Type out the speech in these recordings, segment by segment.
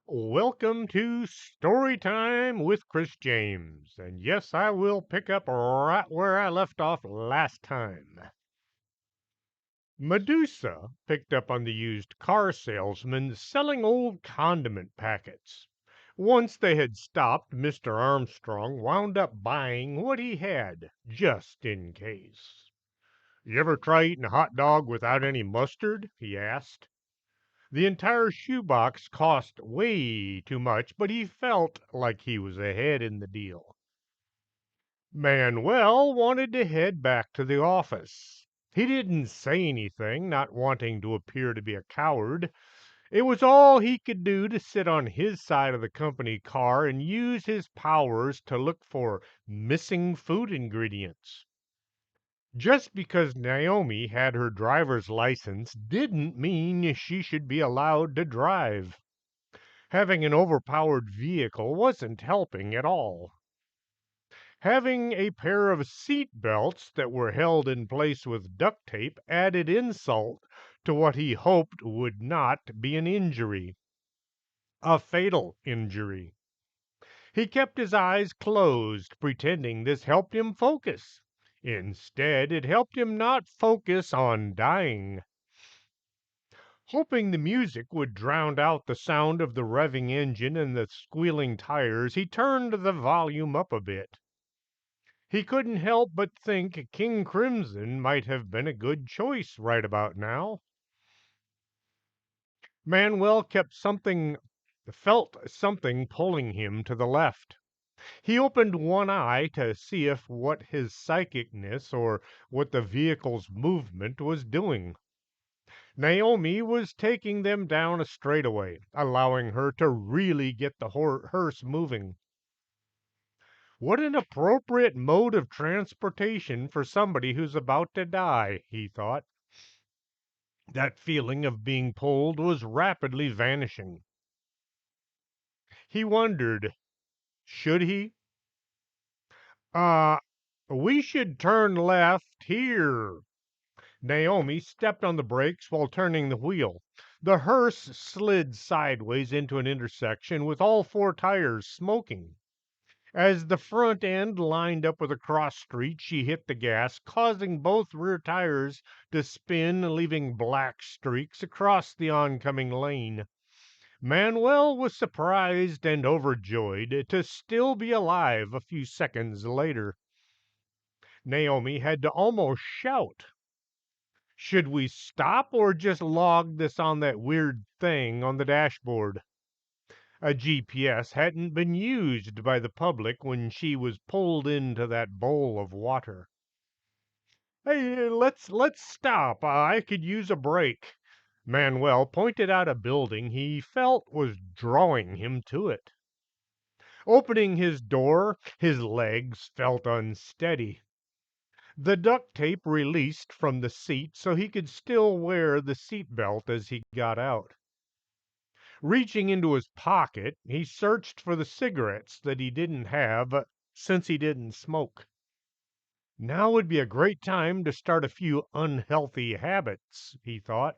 Welcome to Story Time with Chris James. And yes, I will pick up right where I left off last time. Medusa picked up on the used car salesman selling old condiment packets. Once they had stopped, Mr. Armstrong wound up buying what he had, just in case. You ever try eating a hot dog without any mustard? He asked. The entire shoebox cost way too much, but he felt like he was ahead in the deal. Manuel wanted to head back to the office. He didn't say anything, not wanting to appear to be a coward. It was all he could do to sit on his side of the company car and use his powers to look for missing food ingredients. Just because Naomi had her driver's license didn't mean she should be allowed to drive. Having an overpowered vehicle wasn't helping at all. Having a pair of seat belts that were held in place with duct tape added insult to what he hoped would not be an injury, a fatal injury. He kept his eyes closed, pretending this helped him focus. Instead, it helped him not focus on dying. Hoping the music would drown out the sound of the revving engine and the squealing tires, he turned the volume up a bit. He couldn't help but think King Crimson might have been a good choice right about now. Manuel felt something pulling him to the left. He opened one eye to see if what his psychicness or what the vehicle's movement was doing. Naomi was taking them down a straightaway, allowing her to really get the hearse moving. What an appropriate mode of transportation for somebody who's about to die, he thought. That feeling of being pulled was rapidly vanishing. He wondered, should he? Uh, we should turn left here. Naomi stepped on the brakes while turning the wheel. The hearse slid sideways into an intersection with all four tires smoking. As the front end lined up with a cross street, she hit the gas, causing both rear tires to spin, leaving black streaks across the oncoming lane. Manuel was surprised and overjoyed to still be alive a few seconds later. Naomi had to almost shout. Should we stop or just log this on that weird thing on the dashboard? A GPS hadn't been used by the public when she was pulled into that bowl of water. Hey, let's stop. I could use a break. Manuel pointed out a building he felt was drawing him to it. Opening his door, his legs felt unsteady. The duct tape released from the seat so he could still wear the seat belt as he got out. Reaching into his pocket, he searched for the cigarettes that he didn't have since he didn't smoke. Now would be a great time to start a few unhealthy habits, he thought.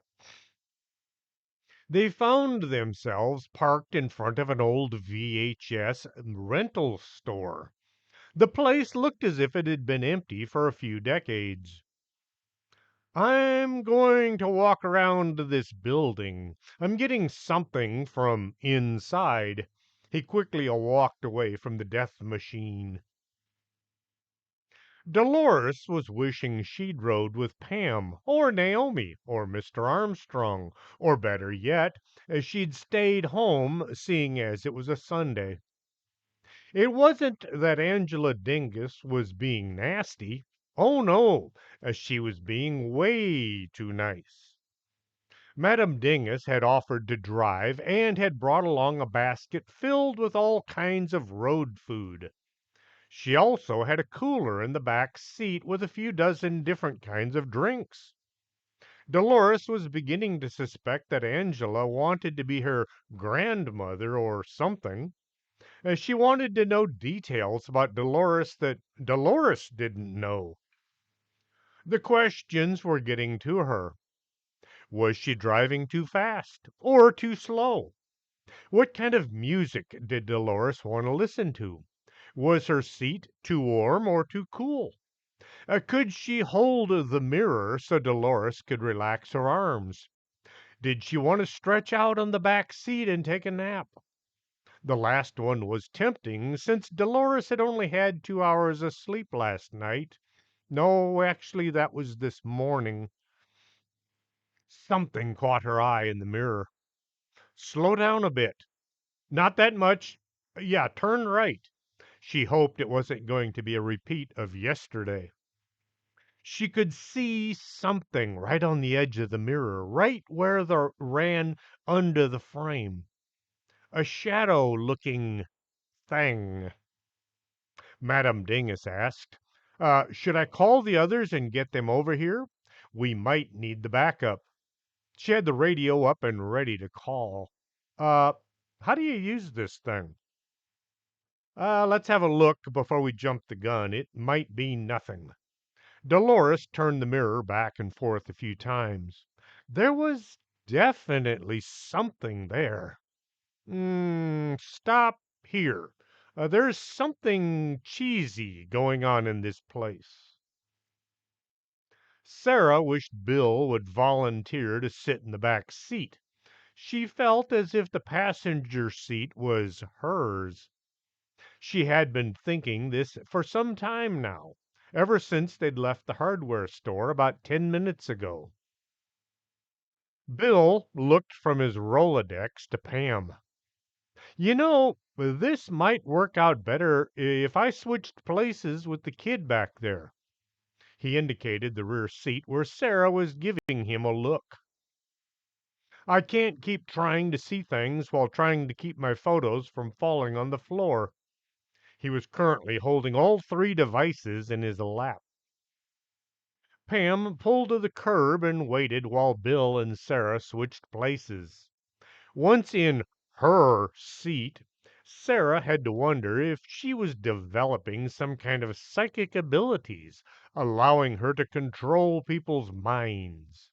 They found themselves parked in front of an old VHS rental store. The place looked as if it had been empty for a few decades. I'm going to walk around this building. I'm getting something from inside. He quickly walked away from the death machine. Dolores was wishing she'd rode with Pam, or Naomi, or Mr. Armstrong, or better yet, as she'd stayed home, seeing as it was a Sunday. It wasn't that Angela Dingus was being nasty. Oh no, she was being way too nice. Madame Dingus had offered to drive and had brought along a basket filled with all kinds of road food. She also had a cooler in the back seat with a few dozen different kinds of drinks. Dolores was beginning to suspect that Angela wanted to be her grandmother or something. She wanted to know details about Dolores that Dolores didn't know. The questions were getting to her. Was she driving too fast or too slow? What kind of music did Dolores want to listen to? Was her seat too warm or too cool? Could she hold the mirror so Dolores could relax her arms? Did she want to stretch out on the back seat and take a nap? The last one was tempting since Dolores had only had 2 hours of sleep last night. No, actually, that was this morning. Something caught her eye in the mirror. Slow down a bit. Not that much. Yeah, turn right. She hoped it wasn't going to be a repeat of yesterday. She could see something right on the edge of the mirror, right where the ran under the frame. A shadow looking thing. Madame Dingus asked. Should I call the others and get them over here? We might need the backup. She had the radio up and ready to call. Uh, how do you use this thing? Let's have a look before we jump the gun. It might be nothing. Dolores turned the mirror back and forth a few times. There was definitely something there. Stop here. There's something cheesy going on in this place. Sarah wished Bill would volunteer to sit in the back seat. She felt as if the passenger seat was hers. She had been thinking this for some time now, ever since they'd left the hardware store about 10 minutes ago. Bill looked from his Rolodex to Pam. You know, this might work out better if I switched places with the kid back there. He indicated the rear seat where Sarah was giving him a look. I can't keep trying to see things while trying to keep my photos from falling on the floor. He was currently holding all three devices in his lap. Pam pulled to the curb and waited while Bill and Sarah switched places. Once in her seat, Sarah had to wonder if she was developing some kind of psychic abilities, allowing her to control people's minds.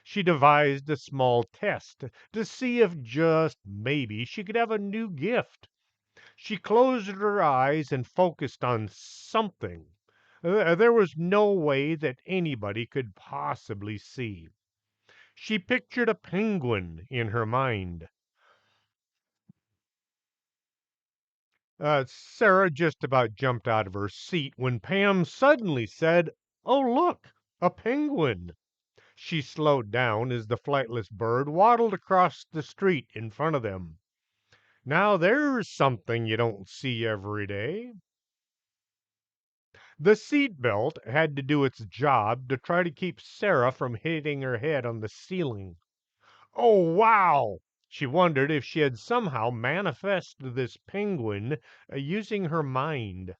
She devised a small test to see if just maybe she could have a new gift. She closed her eyes and focused on something. There was no way that anybody could possibly see. She pictured a penguin in her mind. Sarah just about jumped out of her seat when Pam suddenly said, "Oh, look, a penguin." She slowed down as the flightless bird waddled across the street in front of them. Now there's something you don't see every day. The seat belt had to do its job to try to keep Sarah from hitting her head on the ceiling. Oh, wow! She wondered if she had somehow manifested this penguin using her mind.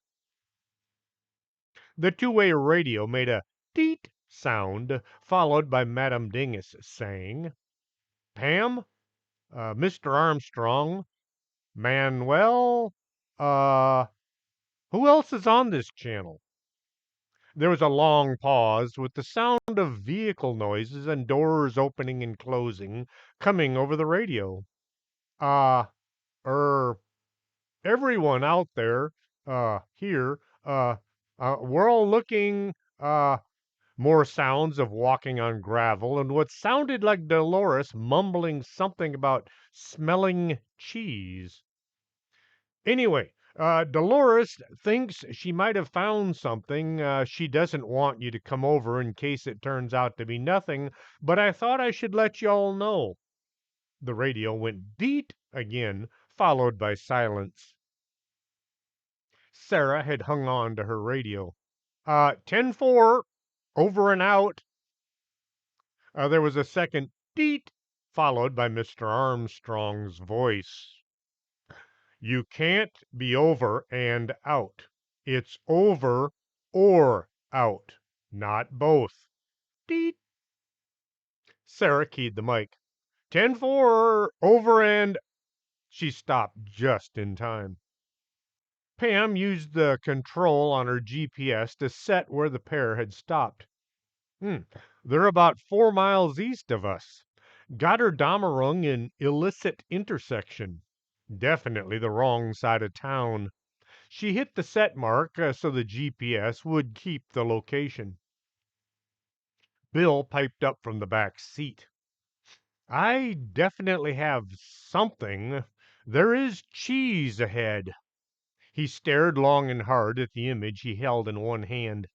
The two-way radio made a teet sound, followed by Madame Dingus saying, Pam, Mr. Armstrong, Manuel, uh, who else is on this channel? There was a long pause, with the sound of vehicle noises and doors opening and closing coming over the radio. Uh, er, everyone out there, here, we're all looking, more sounds of walking on gravel and what sounded like Dolores mumbling something about smelling cheese. Anyway, Dolores thinks she might have found something. She doesn't want you to come over in case it turns out to be nothing, but I thought I should let you all know. The radio went deet again, followed by silence. Sarah had hung on to her radio. 10-4, over and out. There was a second deet, followed by Mr. Armstrong's voice. You can't be over and out. It's over or out, not both. Deet. Sarah keyed the mic. 10-4, over and... She stopped just in time. Pam used the control on her GPS to set where the pair had stopped. They're about 4 miles east of us. Gotterdammerung in illicit intersection. Definitely the wrong side of town. She hit the set mark so the GPS would keep the location. Bill piped up from the back seat. I definitely have something. There is cheese ahead. He stared long and hard at the image he held in one hand.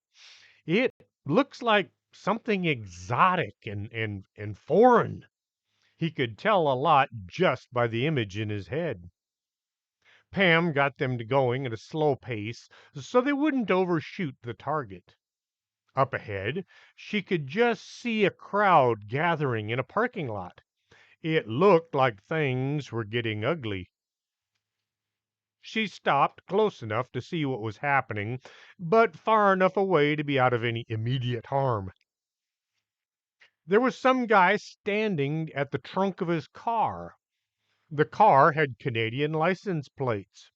It looks like something exotic and foreign. He could tell a lot just by the image in his head. Pam got them to going at a slow pace so they wouldn't overshoot the target. Up ahead, she could just see a crowd gathering in a parking lot. It looked like things were getting ugly. She stopped close enough to see what was happening, but far enough away to be out of any immediate harm. There was some guy standing at the trunk of his car. The car had Canadian license plates.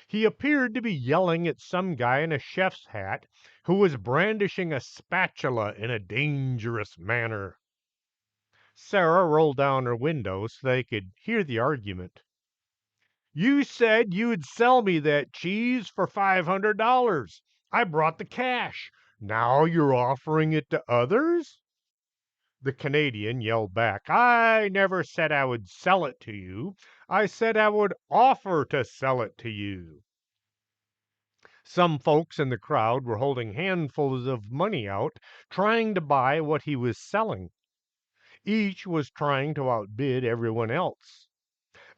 He appeared to be yelling at some guy in a chef's hat who was brandishing a spatula in a dangerous manner. Sarah rolled down her window so they could hear the argument. You said you'd sell me that cheese for $500. I brought the cash. Now you're offering it to others? The Canadian yelled back, I never said I would sell it to you. I said I would offer to sell it to you. Some folks in the crowd were holding handfuls of money out, trying to buy what he was selling. Each was trying to outbid everyone else.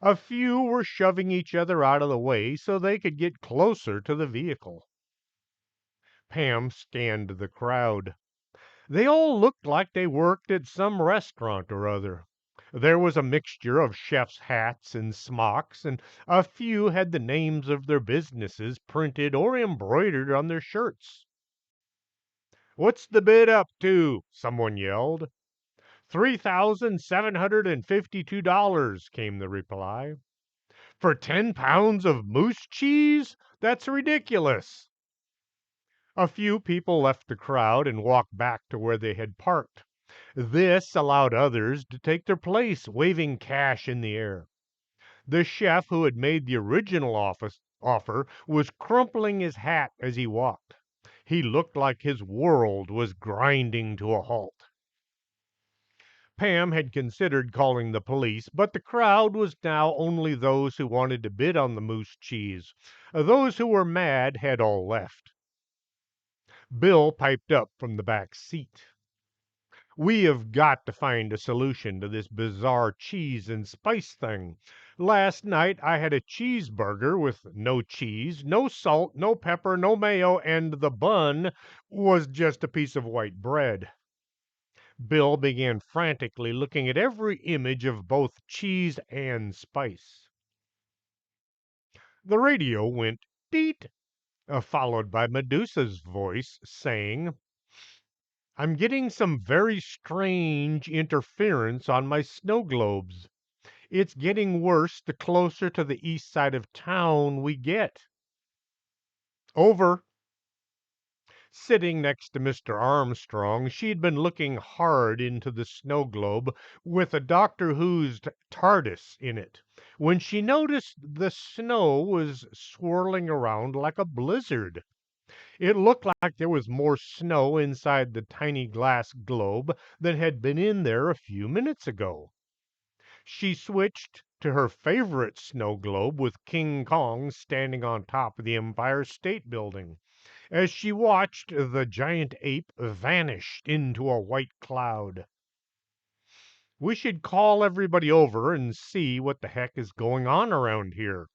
A few were shoving each other out of the way so they could get closer to the vehicle. Pam scanned the crowd. They all looked like they worked at some restaurant or other. There was a mixture of chef's hats and smocks, and a few had the names of their businesses printed or embroidered on their shirts. What's the bid up to? Someone yelled. $3,752, came the reply. For 10 pounds of moose cheese? That's ridiculous. A few people left the crowd and walked back to where they had parked. This allowed others to take their place, waving cash in the air. The chef who had made the original offer was crumpling his hat as he walked. He looked like his world was grinding to a halt. Pam had considered calling the police, but the crowd was now only those who wanted to bid on the moose cheese. Those who were mad had all left. Bill piped up from the back seat. We have got to find a solution to this bizarre cheese and spice thing. Last night I had a cheeseburger with no cheese, no salt, no pepper, no mayo, and the bun was just a piece of white bread. Bill began frantically looking at every image of both cheese and spice. The radio went deet, followed by Medusa's voice saying, I'm getting some very strange interference on my snow globes. It's getting worse the closer to the east side of town we get. Over. Sitting next to Mr. Armstrong, she'd been looking hard into the snow globe with a Doctor Who's TARDIS in it when she noticed the snow was swirling around like a blizzard. It looked like there was more snow inside the tiny glass globe than had been in there a few minutes ago. She switched to her favorite snow globe with King Kong standing on top of the Empire State Building as she watched the giant ape vanish into a white cloud. We should call everybody over and see what the heck is going on around here.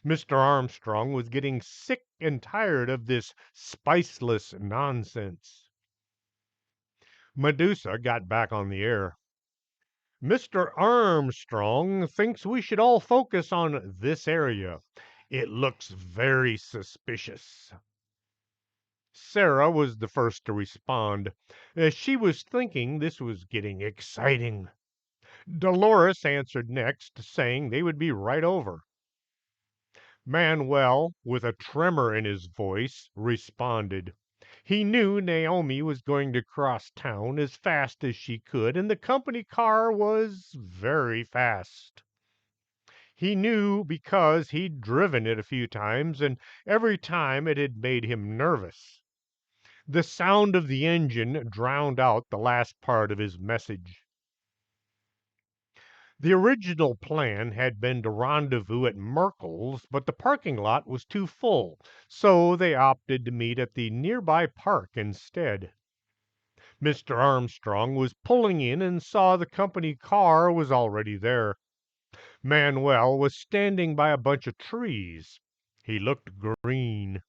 Mr. Armstrong was getting sick and tired of this spiceless nonsense. Medusa got back on the air. Mr. Armstrong thinks we should all focus on this area. It looks very suspicious. Sarah was the first to respond. She was thinking this was getting exciting. Dolores answered next, saying they would be right over. Manuel, with a tremor in his voice, responded. He knew Naomi was going to cross town as fast as she could, and the company car was very fast. He knew because he'd driven it a few times, and every time it had made him nervous. The sound of the engine drowned out the last part of his message. The original plan had been to rendezvous at Merkel's, but the parking lot was too full, so they opted to meet at the nearby park instead. Mr. Armstrong was pulling in and saw the company car was already there. Manuel was standing by a bunch of trees. He looked green.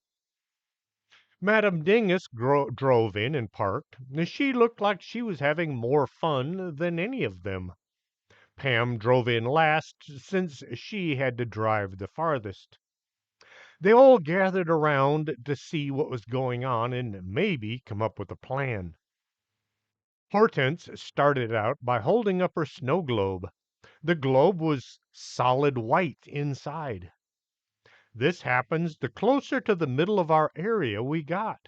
Madame Dingus drove in and parked. She looked like she was having more fun than any of them. Pam drove in last, since she had to drive the farthest. They all gathered around to see what was going on and maybe come up with a plan. Hortense started out by holding up her snow globe. The globe was solid white inside. This happens the closer to the middle of our area we got.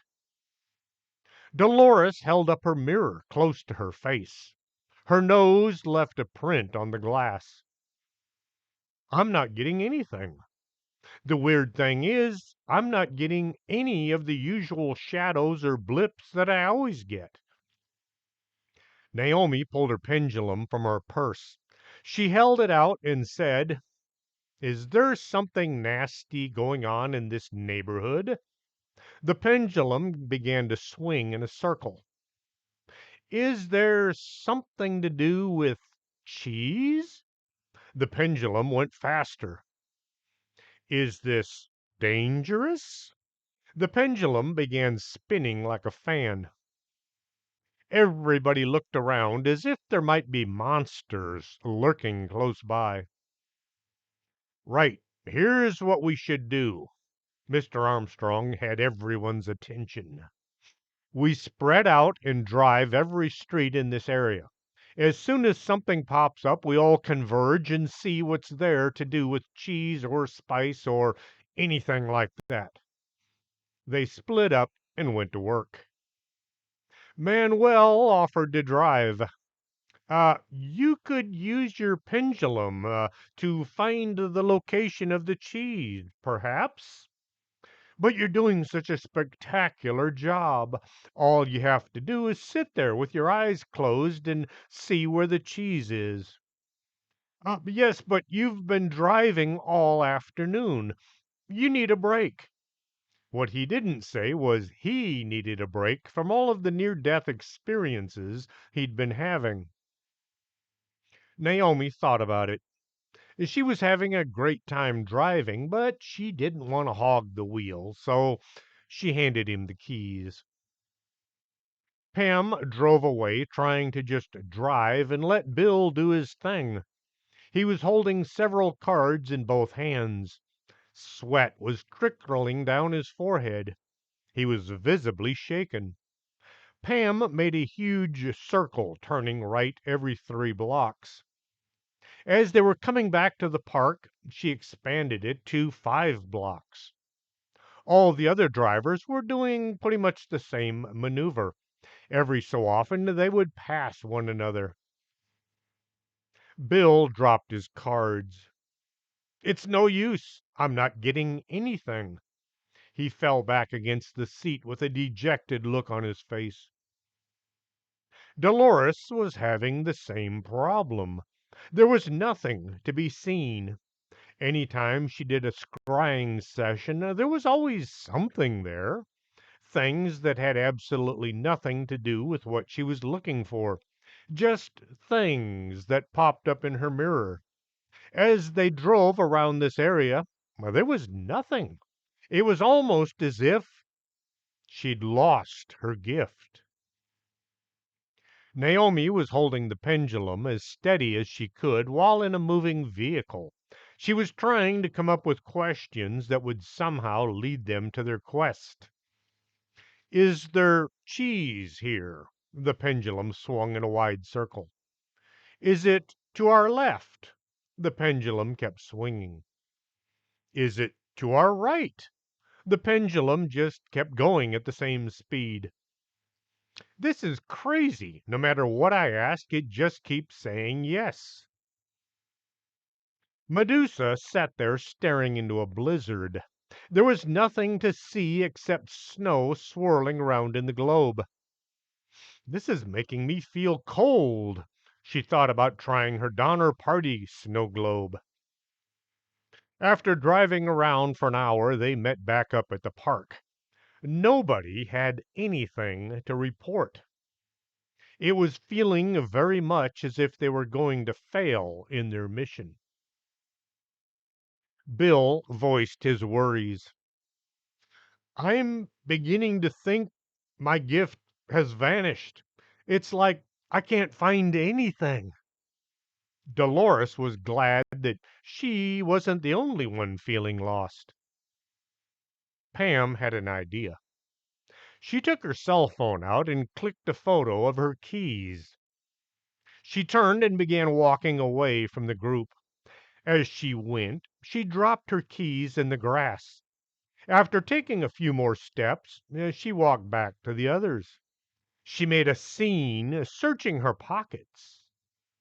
Dolores held up her mirror close to her face. Her nose left a print on the glass. I'm not getting anything. The weird thing is, I'm not getting any of the usual shadows or blips that I always get. Naomi pulled her pendulum from her purse. She held it out and said, "Is there something nasty going on in this neighborhood?" The pendulum began to swing in a circle. "Is there something to do with cheese?" The pendulum went faster. "Is this dangerous?" The pendulum began spinning like a fan. Everybody looked around as if there might be monsters lurking close by. "Right, here's what we should do." Mr. Armstrong had everyone's attention. "We spread out and drive every street in this area. As soon as something pops up, we all converge and see what's there to do with cheese or spice or anything like that." They split up and went to work. Manuel offered to drive. You could use your pendulum to find the location of the cheese, perhaps. But you're doing such a spectacular job. All you have to do is sit there with your eyes closed and see where the cheese is. Yes, but you've been driving all afternoon. You need a break." What he didn't say was he needed a break from all of the near death experiences he'd been having. Naomi thought about it. She was having a great time driving, but she didn't want to hog the wheel, so she handed him the keys. Pam drove away, trying to just drive and let Bill do his thing. He was holding several cards in both hands. Sweat was trickling down his forehead. He was visibly shaken. Pam made a huge circle, turning right every 3 blocks. As they were coming back to the park, she expanded it to 5 blocks. All the other drivers were doing pretty much the same maneuver. Every so often, they would pass one another. Bill dropped his cards. "It's no use. I'm not getting anything." He fell back against the seat with a dejected look on his face. Dolores was having the same problem. There was nothing to be seen. Any time she did a scrying session, there was always something there. Things that had absolutely nothing to do with what she was looking for. Just things that popped up in her mirror. As they drove around this area, well, there was nothing. It was almost as if she'd lost her gift. Naomi was holding the pendulum as steady as she could while in a moving vehicle. She was trying to come up with questions that would somehow lead them to their quest. "Is there cheese here?" The pendulum swung in a wide circle. "Is it to our left?" The pendulum kept swinging. "Is it to our right?" The pendulum just kept going at the same speed. This is crazy. No matter what I ask, it just keeps saying yes. Medusa sat there staring into a blizzard. There was nothing to see except snow swirling around in the globe. This is making me feel cold. She thought about trying her Donner Party snow globe. After driving around for an hour, they met back up at the park. Nobody had anything to report. It was feeling very much as if they were going to fail in their mission. Bill voiced his worries. I'm beginning to think my gift has vanished. It's like I can't find anything. Dolores was glad that she wasn't the only one feeling lost. Pam had an idea. She took her cell phone out and clicked a photo of her keys. She turned and began walking away from the group. As she went, she dropped her keys in the grass. After taking a few more steps, she walked back to the others. She made a scene searching her pockets.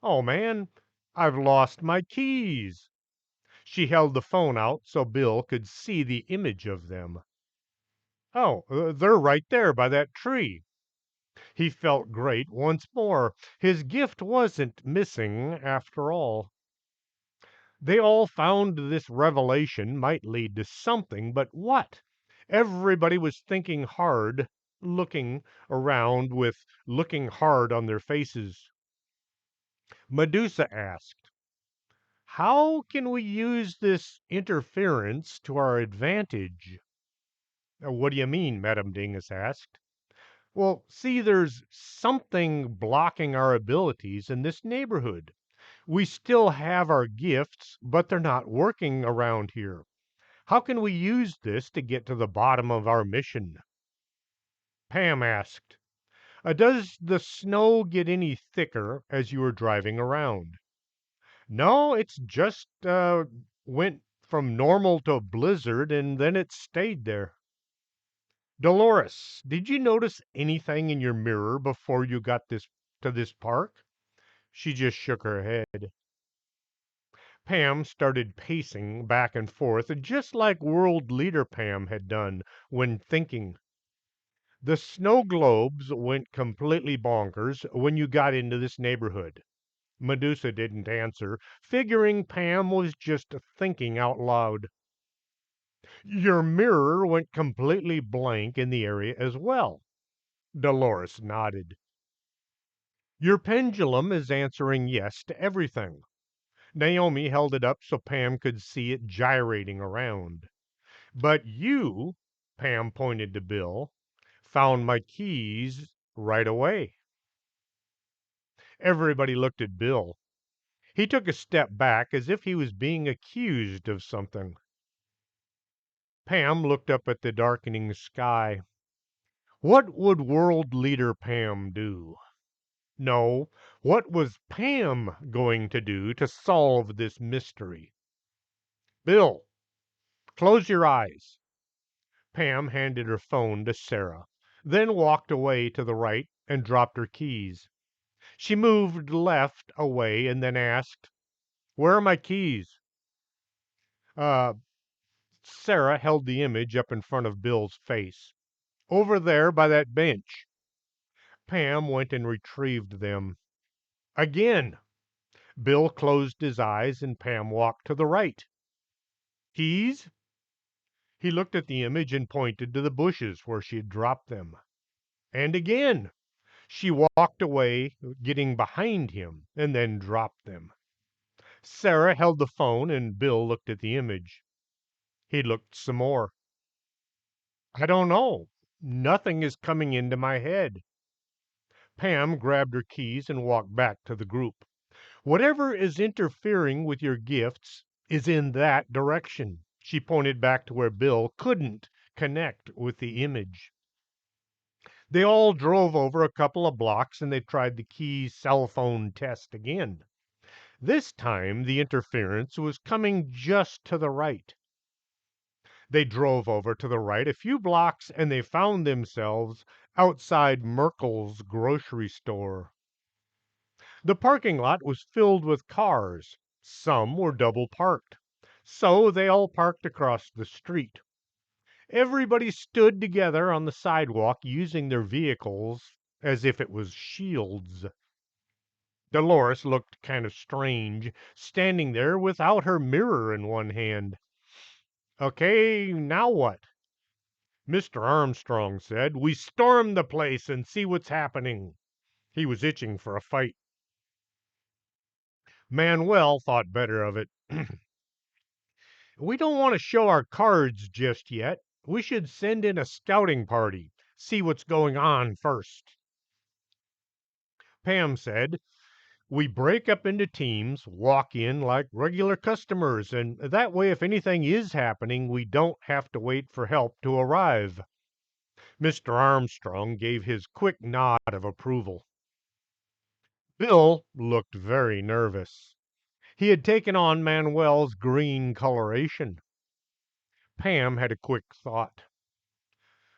Oh man, I've lost my keys. She held the phone out so Bill could see the image of them. Oh, they're right there by that tree. He felt great once more. His gift wasn't missing after all. They all found this revelation might lead to something, but what? Everybody was thinking hard, looking around with looking hard on their faces. Medusa asked, how can we use this interference to our advantage? What do you mean? Madame Dingus asked. Well, see, there's something blocking our abilities in this neighborhood. We still have our gifts, but they're not working around here. How can we use this to get to the bottom of our mission? Pam asked, does the snow get any thicker as you are driving around? No, it's just went from normal to blizzard and then it stayed there. Dolores, did you notice anything in your mirror before you got this to this park? She just shook her head. Pam started pacing back and forth, just like World Leader Pam had done when thinking. The snow globes went completely bonkers when you got into this neighborhood. Medusa didn't answer, figuring Pam was just thinking out loud. Your mirror went completely blank in the area as well. Dolores nodded. Your pendulum is answering yes to everything. Naomi held it up so Pam could see it gyrating around. But you, Pam pointed to Bill, found my keys right away. Everybody looked at Bill. He took a step back as if he was being accused of something. Pam looked up at the darkening sky. What would World Leader Pam do? No, what was Pam going to do to solve this mystery? Bill, close your eyes. Pam handed her phone to Sara, then walked away to the right and dropped her keys. She moved left away and then asked, where are my keys? Uh, Sara held the image up in front of Bill's face. Over there by that bench. Pam went and retrieved them. Again, Bill closed his eyes and Pam walked to the right. Keys? He looked at the image and pointed to the bushes where she had dropped them. And again, she walked away, getting behind him, and then dropped them. Sara held the phone and Bill looked at the image. He looked some more. I don't know. Nothing is coming into my head. Pam grabbed her keys and walked back to the group. Whatever is interfering with your gifts is in that direction. She pointed back to where Bill couldn't connect with the image. They all drove over a couple of blocks and they tried the key's cell phone test again. This time the interference was coming just to the right. They drove over to the right a few blocks and they found themselves outside Merkel's grocery store. The parking lot was filled with cars. Some were double parked. So they all parked across the street. Everybody stood together on the sidewalk using their vehicles as if it was shields. Dolores looked kind of strange, standing there without her mirror in one hand. Okay, now what? Mr. Armstrong said. We storm the place and see what's happening. He was itching for a fight. Manuel thought better of it. We don't want to show our cards just yet. We should send in a scouting party, see what's going on first. Pam said, we break up into teams, walk in like regular customers, and that way, if anything is happening, we don't have to wait for help to arrive. Mr. Armstrong gave his quick nod of approval. Bill looked very nervous. He had taken on Manuel's green coloration. Pam had a quick thought.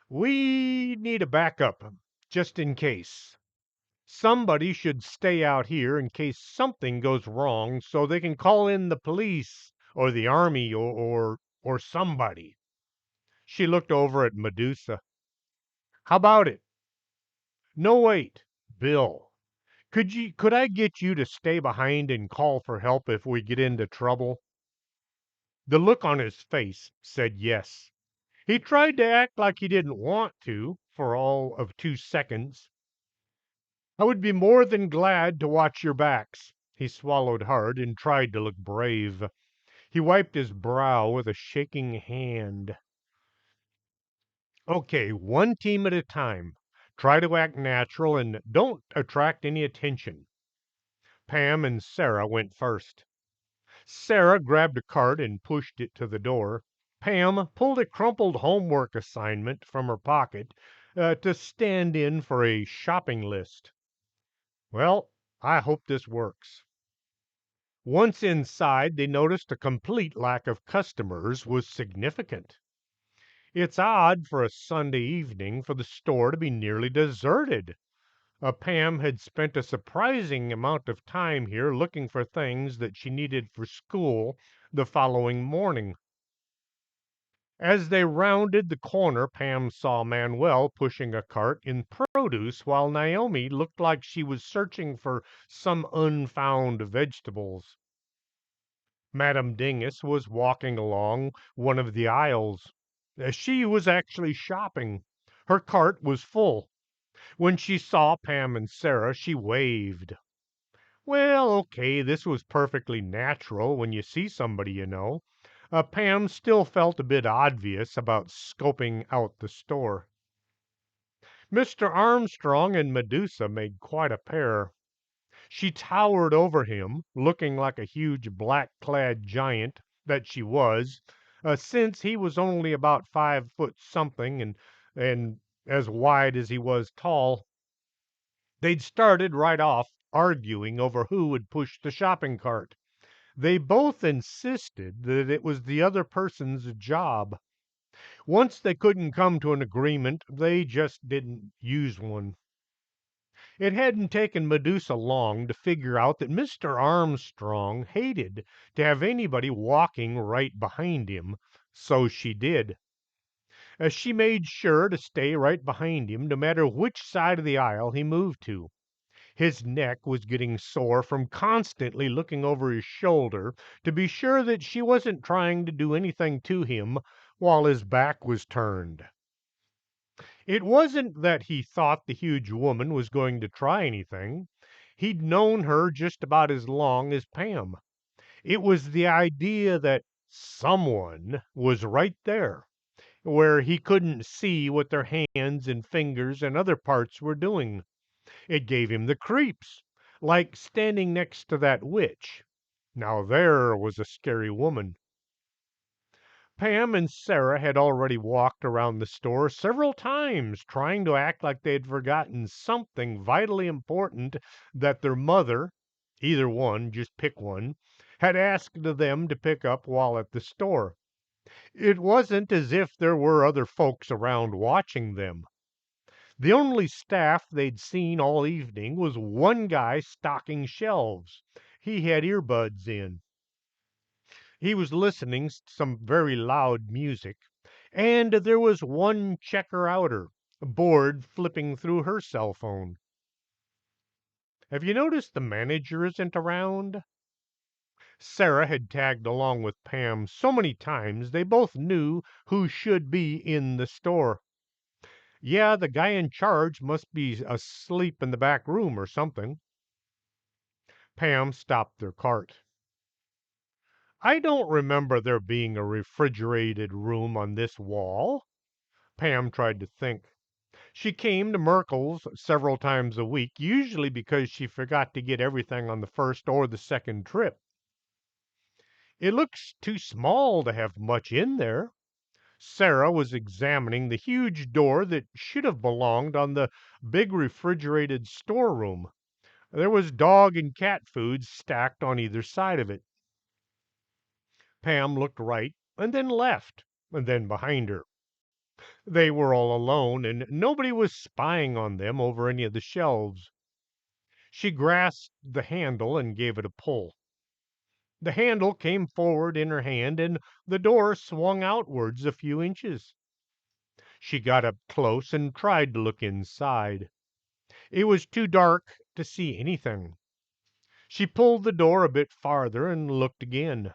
We need a backup, just in case. Somebody should stay out here in case something goes wrong so they can call in the police or the army or somebody. She looked over at Medusa. How about it? No, wait. Bill, could I get you to stay behind and call for help if we get into trouble? The look on his face said yes. He tried to act like he didn't want to for all of 2 seconds. I would be more than glad to watch your backs. He swallowed hard and tried to look brave. He wiped his brow with a shaking hand. Okay, one team at a time. Try to act natural and don't attract any attention. Pam and Sara went first. Sara grabbed a cart and pushed it to the door. Pam pulled a crumpled homework assignment from her pocket to stand in for a shopping list. Well, I hope this works. Once inside, they noticed a complete lack of customers was significant. It's odd for a Sunday evening for the store to be nearly deserted. Pam had spent a surprising amount of time here looking for things that she needed for school the following morning. As they rounded the corner, Pam saw Manuel pushing a cart in produce while Naomi looked like she was searching for some unfound vegetables. Madame Dingus was walking along one of the aisles. She was actually shopping. Her cart was full. When she saw Pam and Sara, she waved. Well, okay, this was perfectly natural when you see somebody you know. Pam still felt a bit obvious about scoping out the store. Mr. Armstrong and Medusa made quite a pair. She towered over him, looking like a huge black-clad giant that she was, since he was only about 5 foot something and as wide as he was tall. They'd started right off arguing over who would push the shopping cart. They both insisted that it was the other person's job. Once they couldn't come to an agreement, they just didn't use one. It hadn't taken Medusa long to figure out that Mr. Armstrong hated to have anybody walking right behind him, so she did. She made sure to stay right behind him no matter which side of the aisle he moved to. His neck was getting sore from constantly looking over his shoulder to be sure that she wasn't trying to do anything to him while his back was turned. It wasn't that he thought the huge woman was going to try anything. He'd known her just about as long as Pam. It was the idea that someone was right there, where he couldn't see what their hands and fingers and other parts were doing. It gave him the creeps, like standing next to that witch. Now there was a scary woman. Pam and Sara had already walked around the store several times, trying to act like they had forgotten something vitally important that their mother, either one, just pick one, had asked them to pick up while at the store. It wasn't as if there were other folks around watching them. The only staff they'd seen all evening was one guy stocking shelves. He had earbuds in. He was listening to some very loud music, and there was one checker outer, bored flipping through her cell phone. Have you noticed the manager isn't around? Sarah had tagged along with Pam so many times they both knew who should be in the store. Yeah, the guy in charge must be asleep in the back room or something. Pam stopped their cart. I don't remember there being a refrigerated room on this wall. Pam tried to think. She came to Merkel's several times a week, usually because she forgot to get everything on the first or the second trip. It looks too small to have much in there. Sarah was examining the huge door that should have belonged on the big refrigerated storeroom. There was dog and cat food stacked on either side of it. Pam looked right and then left and then behind her. They were all alone, and nobody was spying on them over any of the shelves. She grasped the handle and gave it a pull. The handle came forward in her hand, and the door swung outwards a few inches. She got up close and tried to look inside. It was too dark to see anything. She pulled the door a bit farther and looked again.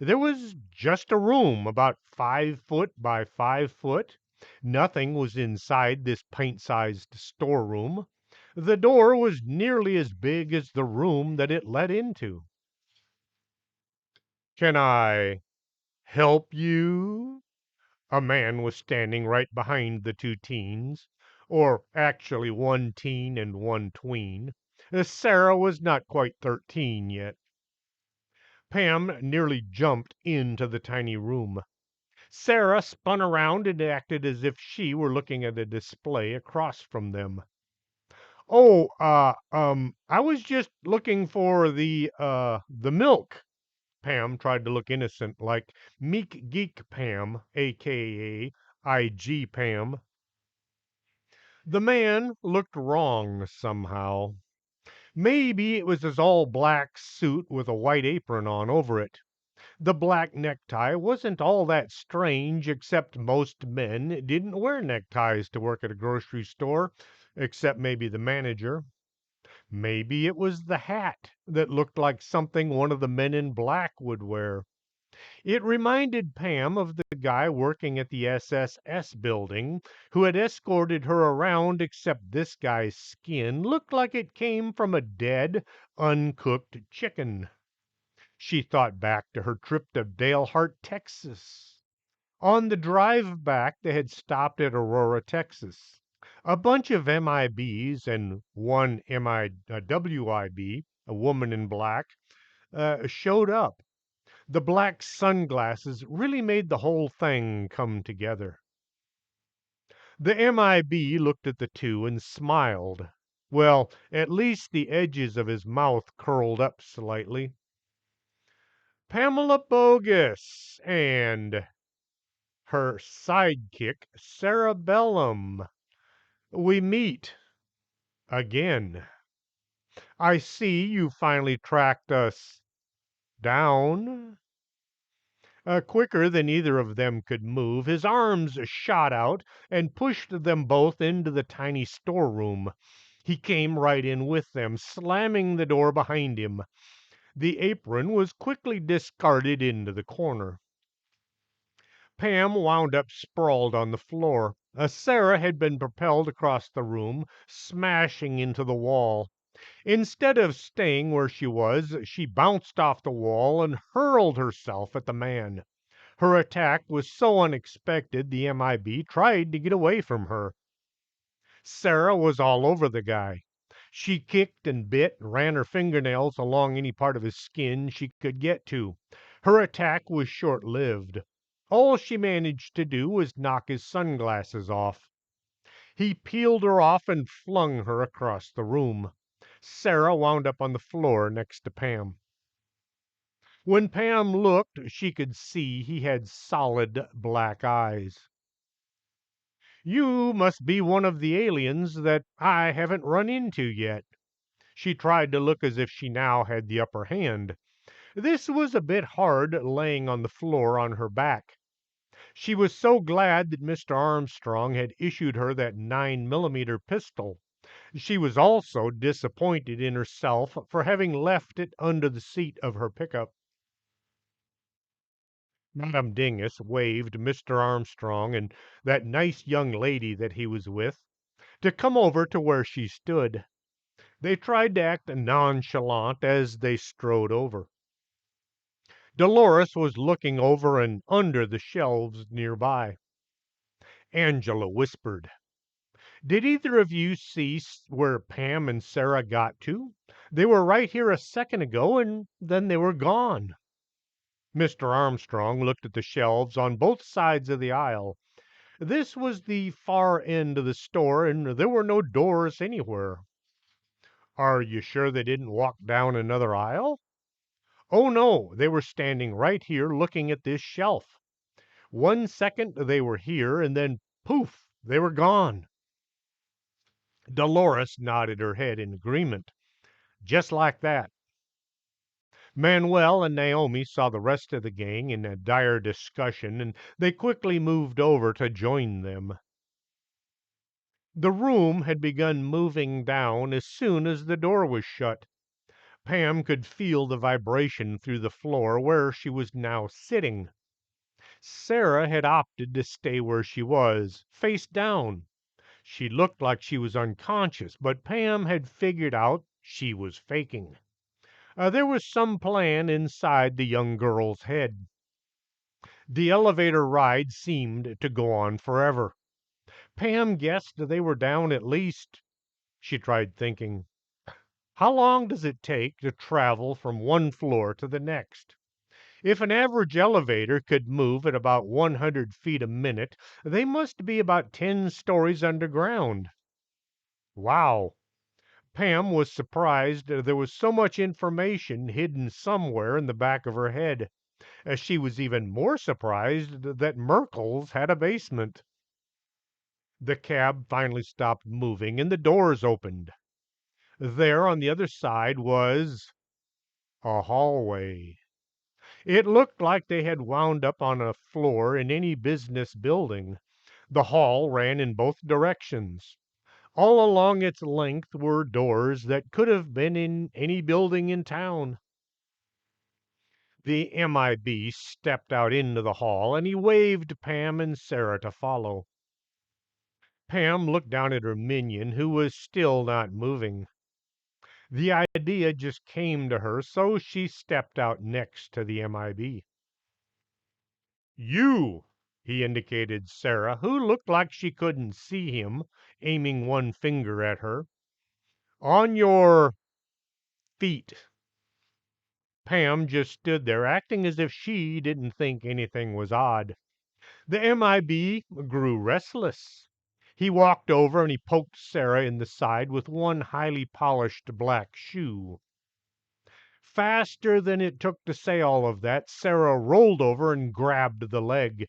There was just a room about 5 foot by 5 foot. Nothing was inside this pint-sized storeroom. The door was nearly as big as the room that it led into. "Can I help you?" A man was standing right behind the two teens, or actually one teen and one tween. Sarah was not quite 13 yet. Pam nearly jumped into the tiny room. Sarah spun around and acted as if she were looking at a display across from them. "Oh, I was just looking for the milk." Pam tried to look innocent, like Meek Geek Pam, aka IG Pam. The man looked wrong somehow. Maybe it was his all black suit with a white apron on over it. The black necktie wasn't all that strange, except most men didn't wear neckties to work at a grocery store, except maybe the manager. Maybe it was the hat that looked like something one of the men in black would wear. It reminded Pam of the guy working at the SSS building who had escorted her around, except this guy's skin looked like it came from a dead, uncooked chicken. She thought back to her trip to Dalehart, Texas. On the drive back, they had stopped at Aurora, Texas. A bunch of MIBs and one MIWIB, a woman in black, showed up. The black sunglasses really made the whole thing come together. The MIB looked at the two and smiled. Well, at least the edges of his mouth curled up slightly. "Pamela Bogus and her sidekick, Sarah Bellum. We meet again. I see you finally tracked us down." Quicker than either of them could move, his arms shot out and pushed them both into the tiny storeroom. He came right in with them, slamming the door behind him. The apron was quickly discarded into the corner. Pam wound up sprawled on the floor. Sarah had been propelled across the room, smashing into the wall. Instead of staying where she was, she bounced off the wall and hurled herself at the man. Her attack was so unexpected the MIB tried to get away from her. Sarah was all over the guy. She kicked and bit and ran her fingernails along any part of his skin she could get to. Her attack was short-lived. All she managed to do was knock his sunglasses off. He peeled her off and flung her across the room. Sarah wound up on the floor next to Pam. When Pam looked, she could see he had solid black eyes. "You must be one of the aliens that I haven't run into yet." She tried to look as if she now had the upper hand. This was a bit hard, laying on the floor on her back. She was so glad that Mr. Armstrong had issued her that 9mm pistol. She was also disappointed in herself for having left it under the seat of her pickup. Madame Dingus waved Mr. Armstrong and that nice young lady that he was with to come over to where she stood. They tried to act nonchalant as they strode over. Dolores was looking over and under the shelves nearby. Angela whispered, "Did either of you see where Pam and Sara got to? They were right here a second ago, and then they were gone." Mr. Armstrong looked at the shelves on both sides of the aisle. This was the far end of the store, and there were no doors anywhere. "Are you sure they didn't walk down another aisle?" "Oh, no, they were standing right here looking at this shelf. One second they were here, and then poof, they were gone." Dolores nodded her head in agreement. "Just like that." Manuel and Naomi saw the rest of the gang in a dire discussion, and they quickly moved over to join them. The room had begun moving down as soon as the door was shut. Pam could feel the vibration through the floor where she was now sitting. Sara had opted to stay where she was, face down. She looked like she was unconscious, but Pam had figured out she was faking. There was some plan inside the young girl's head. The elevator ride seemed to go on forever. Pam guessed they were down at least. She tried thinking, how long does it take to travel from one floor to the next? If an average elevator could move at about 100 feet a minute, they must be about 10 stories underground. Wow. Pam was surprised there was so much information hidden somewhere in the back of her head. She was even more surprised that Merkel's had a basement. The cab finally stopped moving and the doors opened. There on the other side was a hallway. It looked like they had wound up on a floor in any business building. The hall ran in both directions. All along its length were doors that could have been in any building in town. The MIB stepped out into the hall, and he waved Pam and Sara to follow. Pam looked down at her minion, who was still not moving. The idea just came to her, so she stepped out next to the MIB. "You!" He indicated Sara, who looked like she couldn't see him, aiming one finger at her. "On your feet." Pam just stood there, acting as if she didn't think anything was odd. The MIB grew restless. He walked over and he poked Sara in the side with one highly polished black shoe. Faster than it took to say all of that, Sara rolled over and grabbed the leg,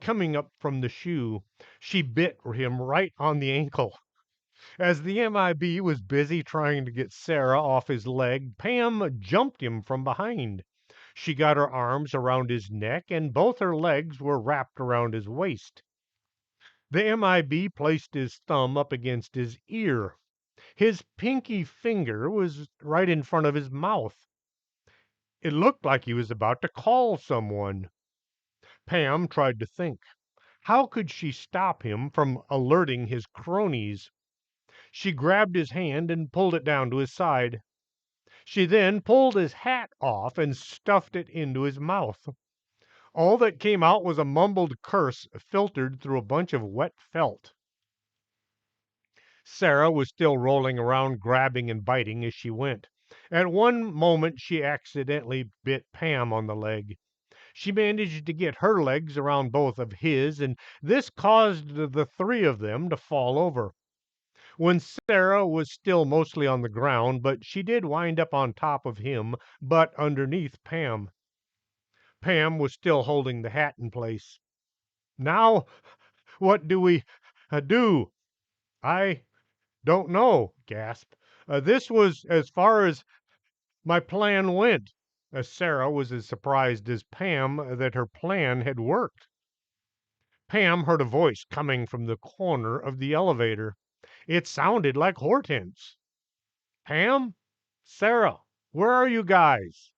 coming up from the shoe. She bit him right on the ankle. As the MIB was busy trying to get Sara off his leg, Pam jumped him from behind. She got her arms around his neck, and both her legs were wrapped around his waist. The MIB placed his thumb up against his ear. His pinky finger was right in front of his mouth. It looked like he was about to call someone. Pam tried to think. How could she stop him from alerting his cronies? She grabbed his hand and pulled it down to his side. She then pulled his hat off and stuffed it into his mouth. All that came out was a mumbled curse filtered through a bunch of wet felt. Sara was still rolling around, grabbing and biting as she went. At one moment, she accidentally bit Pam on the leg. She managed to get her legs around both of his, and this caused the three of them to fall over. When Sara was still mostly on the ground, but she did wind up on top of him, but underneath Pam. Pam was still holding the hat in place. "Now, what do we do?" "I don't know," gasped. "This was as far as my plan went." Sarah was as surprised as Pam that her plan had worked. Pam heard a voice coming from the corner of the elevator. It sounded like Hortense. "Pam? Sarah? Where are you guys?"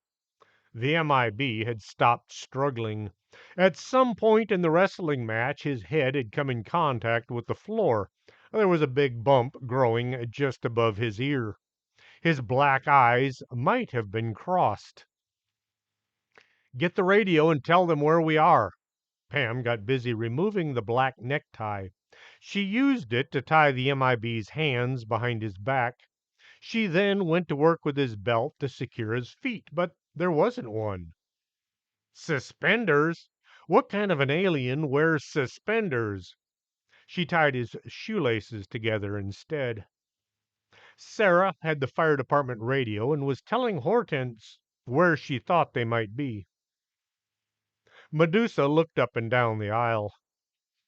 The MIB had stopped struggling. At some point in the wrestling match, his head had come in contact with the floor. There was a big bump growing just above his ear. His black eyes might have been crossed. "Get the radio and tell them where we are." Pam got busy removing the black necktie. She used it to tie the MIB's hands behind his back. She then went to work with his belt to secure his feet, but there wasn't one. Suspenders? What kind of an alien wears suspenders? She tied his shoelaces together instead. Sarah had the fire department radio and was telling Hortense where she thought they might be. Medusa looked up and down the aisle.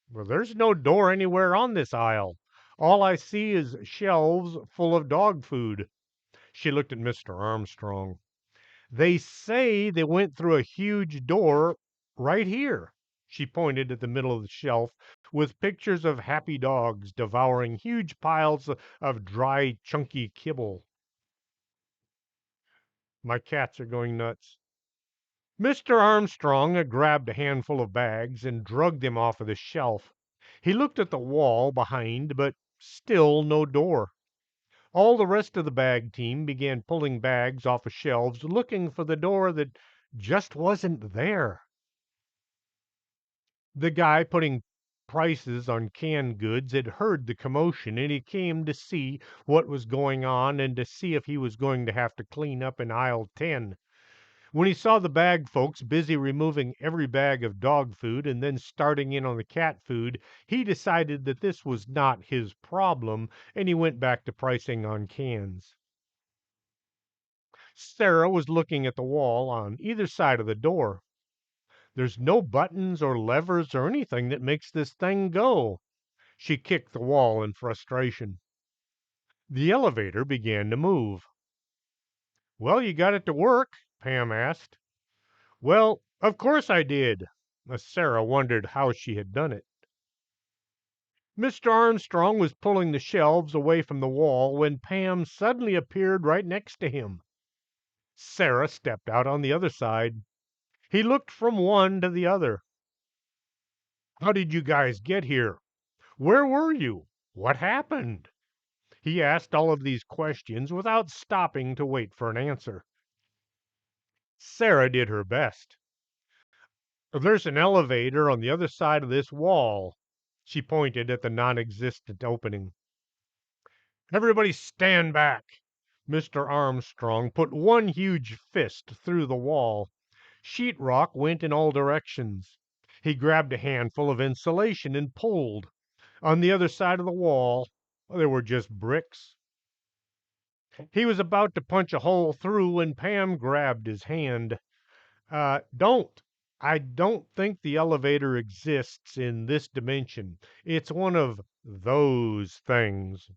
"Well, there's no door anywhere on this aisle. All I see is shelves full of dog food." She looked at Mr. Armstrong. "They say they went through a huge door right here." She pointed at the middle of the shelf with pictures of happy dogs devouring huge piles of dry, chunky kibble. "My cats are going nuts." Mr. Armstrong grabbed a handful of bags and dragged them off of the shelf. He looked at the wall behind, but still no door. All the rest of the bag team began pulling bags off of shelves, looking for the door that just wasn't there. The guy putting prices on canned goods had heard the commotion, and he came to see what was going on and to see if he was going to have to clean up in aisle 10. When he saw the bag folks busy removing every bag of dog food and then starting in on the cat food, he decided that this was not his problem, and he went back to pricing on cans. Sarah was looking at the wall on either side of the door. "There's no buttons or levers or anything that makes this thing go." She kicked the wall in frustration. The elevator began to move. "Well, you got it to work?" Pam asked. "Well, of course I did." Sarah wondered how she had done it. Mr. Armstrong was pulling the shelves away from the wall when Pam suddenly appeared right next to him. Sarah stepped out on the other side. He looked from one to the other. "How did you guys get here? Where were you? What happened?" He asked all of these questions without stopping to wait for an answer. Sarah did her best. "There's an elevator on the other side of this wall." She pointed at the non-existent opening. "Everybody stand back." Mr. Armstrong put one huge fist through the wall. Sheetrock went in all directions. He grabbed a handful of insulation and pulled. On the other side of the wall, there were just bricks. He was about to punch a hole through when Pam grabbed his hand. Don't. I don't think the elevator exists in this dimension. It's one of those things."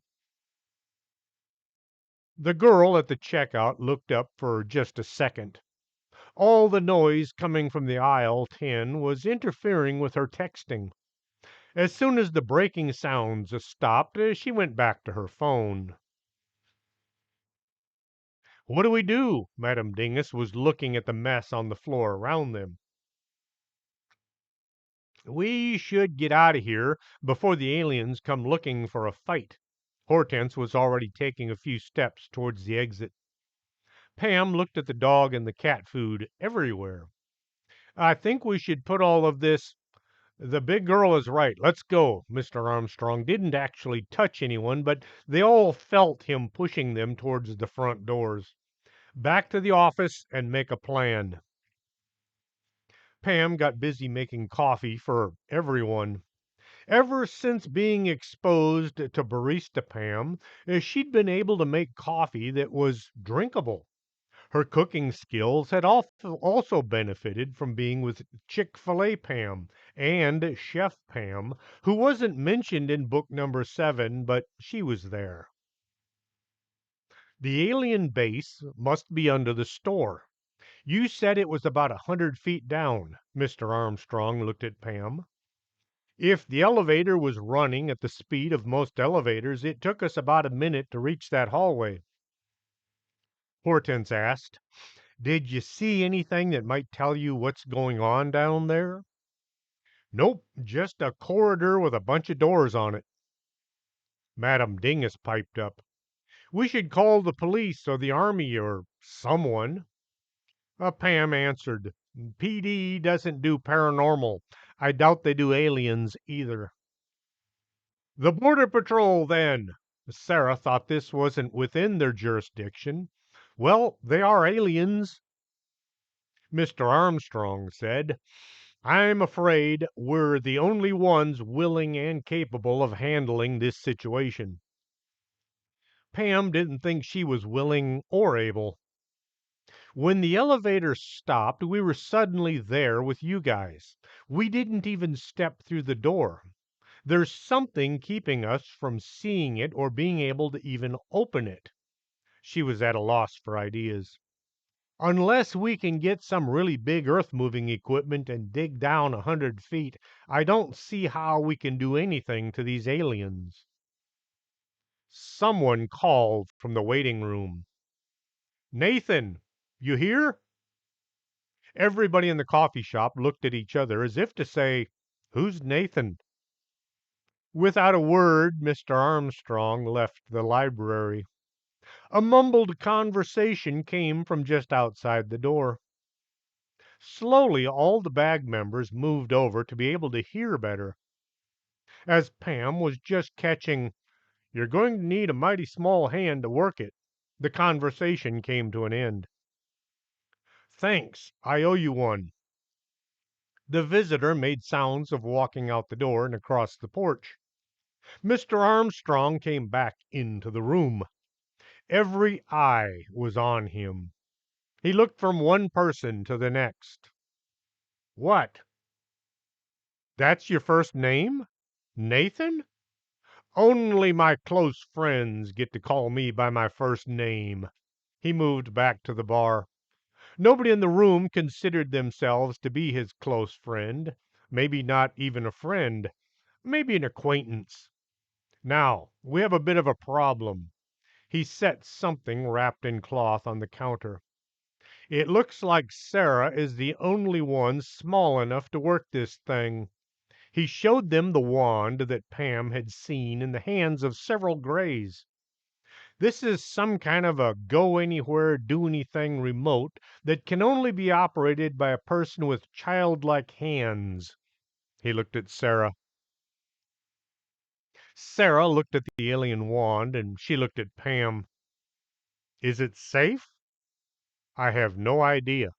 The girl at the checkout looked up for just a second. All the noise coming from the aisle 10 was interfering with her texting. As soon as the breaking sounds stopped, she went back to her phone. "What do we do?" Madame Dingus was looking at the mess on the floor around them. "We should get out of here before the aliens come looking for a fight." Hortense was already taking a few steps towards the exit. Pam looked at the dog and the cat food everywhere. "I think we should put all of this. The big girl is right. Let's go." Mr. Armstrong didn't actually touch anyone, but they all felt him pushing them towards the front doors. "Back to the office and make a plan." Pam got busy making coffee for everyone. Ever since being exposed to Barista Pam, she'd been able to make coffee that was drinkable. Her cooking skills had also benefited from being with Chick-fil-A Pam and Chef Pam, who wasn't mentioned in book number 7, but she was there. The alien base must be under the store. You said it was about 100 feet down. Mr. Armstrong looked at Pam. If the elevator was running at the speed of most elevators, it took us about a minute to reach that hallway. Hortense asked, "Did you see anything that might tell you what's going on down there?" "Nope, just a corridor with a bunch of doors on it." Madam Dingus piped up, "We should call the police or the army or someone." Pam answered, "PD doesn't do paranormal. I doubt they do aliens either." "The Border Patrol, then." Sarah thought this wasn't within their jurisdiction. "Well, they are aliens." Mr. Armstrong said, "I'm afraid we're the only ones willing and capable of handling this situation." Pam didn't think she was willing or able. "When the elevator stopped, we were suddenly there with you guys. We didn't even step through the door. There's something keeping us from seeing it or being able to even open it." She was at a loss for ideas. "Unless we can get some really big earth-moving equipment and dig down 100 feet, I don't see how we can do anything to these aliens." Someone called from the waiting room. "Nathan, you here?" Everybody in the coffee shop looked at each other as if to say, "Who's Nathan?" Without a word, Mr. Armstrong left the library. A mumbled conversation came from just outside the door. Slowly, all the bag members moved over to be able to hear better. As Pam was just catching, "You're going to need a mighty small hand to work it," the conversation came to an end. "Thanks, I owe you one." The visitor made sounds of walking out the door and across the porch. Mr. Armstrong came back into the room. Every eye was on him. He looked from one person to the next. "What? That's your first name? Nathan? Only my close friends get to call me by my first name." He moved back to the bar. Nobody in the room considered themselves to be his close friend. Maybe not even a friend. Maybe an acquaintance. "Now, we have a bit of a problem." He set something wrapped in cloth on the counter. "It looks like Sarah is the only one small enough to work this thing." He showed them the wand that Pam had seen in the hands of several Greys. "This is some kind of a go anywhere, do anything remote that can only be operated by a person with childlike hands." He looked at Sarah. Sarah looked at the alien wand, and she looked at Pam. "Is it safe?" "I have no idea.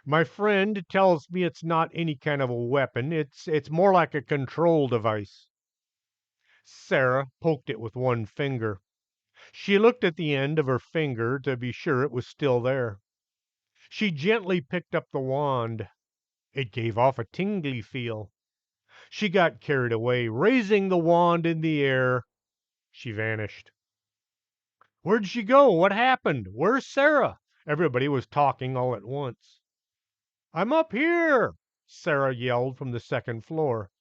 My friend tells me it's not any kind of a weapon. It's more like a control device." Sarah poked it with one finger. She looked at the end of her finger to be sure it was still there. She gently picked up the wand. It gave off a tingly feel. She got carried away. Raising the wand in the air, she vanished. "Where'd she go? What happened? Where's Sarah?" Everybody was talking all at once. "I'm up here!" Sarah yelled from the second floor.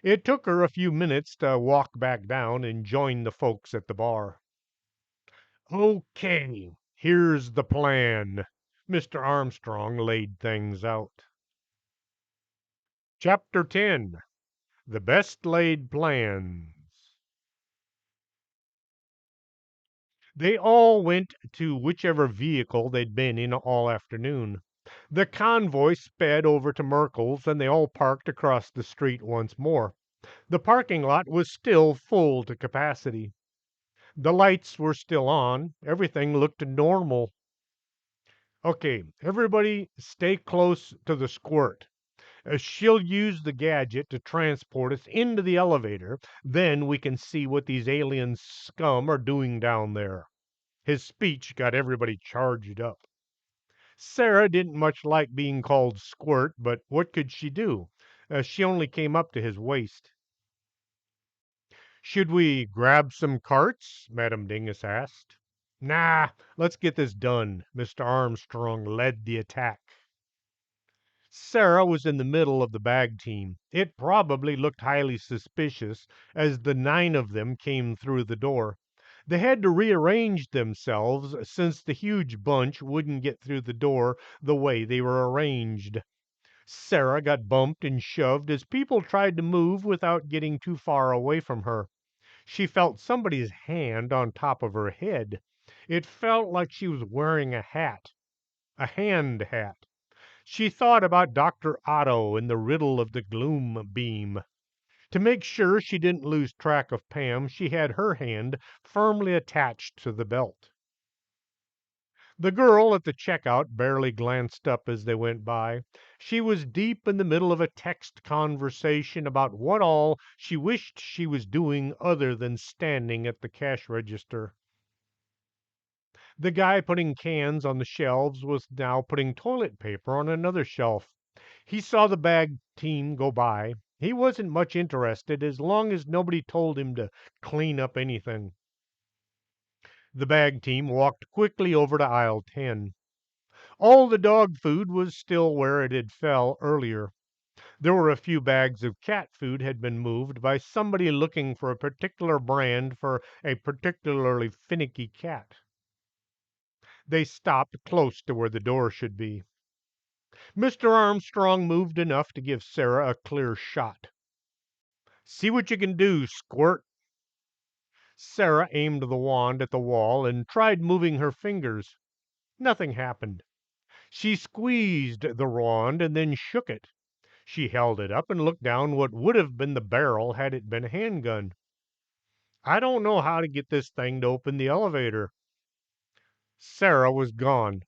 It took her a few minutes to walk back down and join the folks at the bar. "Okay, here's the plan." Mr. Armstrong laid things out. Chapter 10. The Best Laid Plans. They all went to whichever vehicle they'd been in all afternoon. The convoy sped over to Merkel's, and they all parked across the street once more. The parking lot was still full to capacity. The lights were still on. Everything looked normal. "Okay, everybody stay close to the squirt. She'll use the gadget to transport us into the elevator. Then we can see what these alien scum are doing down there." His speech got everybody charged up. Sarah didn't much like being called Squirt, but what could she do? She only came up to his waist. "Should we grab some carts?" Madame Dingus asked. "Nah, let's get this done." Mr. Armstrong led the attack. Sarah was in the middle of the bag team. It probably looked highly suspicious as the 9 of them came through the door. They had to rearrange themselves since the huge bunch wouldn't get through the door the way they were arranged. Sarah got bumped and shoved as people tried to move without getting too far away from her. She felt somebody's hand on top of her head. It felt like she was wearing a hand hat. She thought about Dr. Otto and the riddle of the gloom beam. To make sure she didn't lose track of Pam, she had her hand firmly attached to the belt. The girl at the checkout barely glanced up as they went by. She was deep in the middle of a text conversation about what all she wished she was doing other than standing at the cash register. The guy putting cans on the shelves was now putting toilet paper on another shelf. He saw the bag team go by. He wasn't much interested as long as nobody told him to clean up anything. The bag team walked quickly over to aisle 10. All the dog food was still where it had fell earlier. There were a few bags of cat food had been moved by somebody looking for a particular brand for a particularly finicky cat. They stopped close to where the door should be. Mr. Armstrong moved enough to give Sarah a clear shot. "See what you can do, Squirt." Sarah aimed the wand at the wall and tried moving her fingers. Nothing happened. She squeezed the wand and then shook it. She held it up and looked down what would have been the barrel had it been a handgun. "I don't know how to get this thing to open the elevator." Sarah was gone.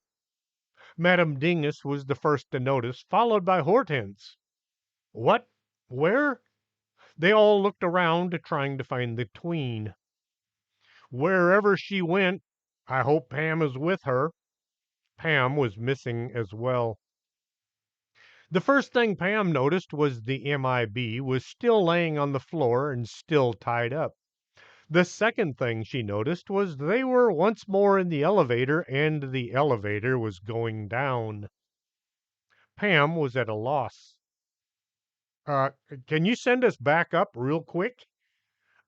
Madame Dingus was the first to notice, followed by Hortense. "What? Where?" They all looked around, trying to find the tween. "Wherever she went, I hope Pam is with her." Pam was missing as well. The first thing Pam noticed was the MIB was still laying on the floor and still tied up. The second thing she noticed was they were once more in the elevator and the elevator was going down. Pam was at a loss. Uh, can you send us back up real quick?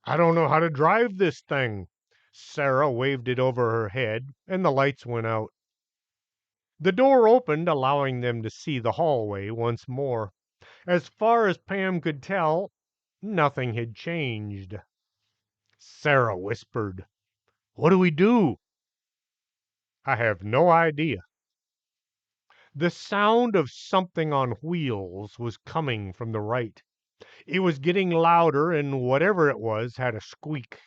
I don't know how to drive this thing." Sarah waved it over her head, and the lights went out. The door opened, allowing them to see the hallway once more. As far as Pam could tell, nothing had changed. Sarah whispered, "What do we do?" "I have no idea." The sound of something on wheels was coming from the right. It was getting louder, and whatever it was had a squeak.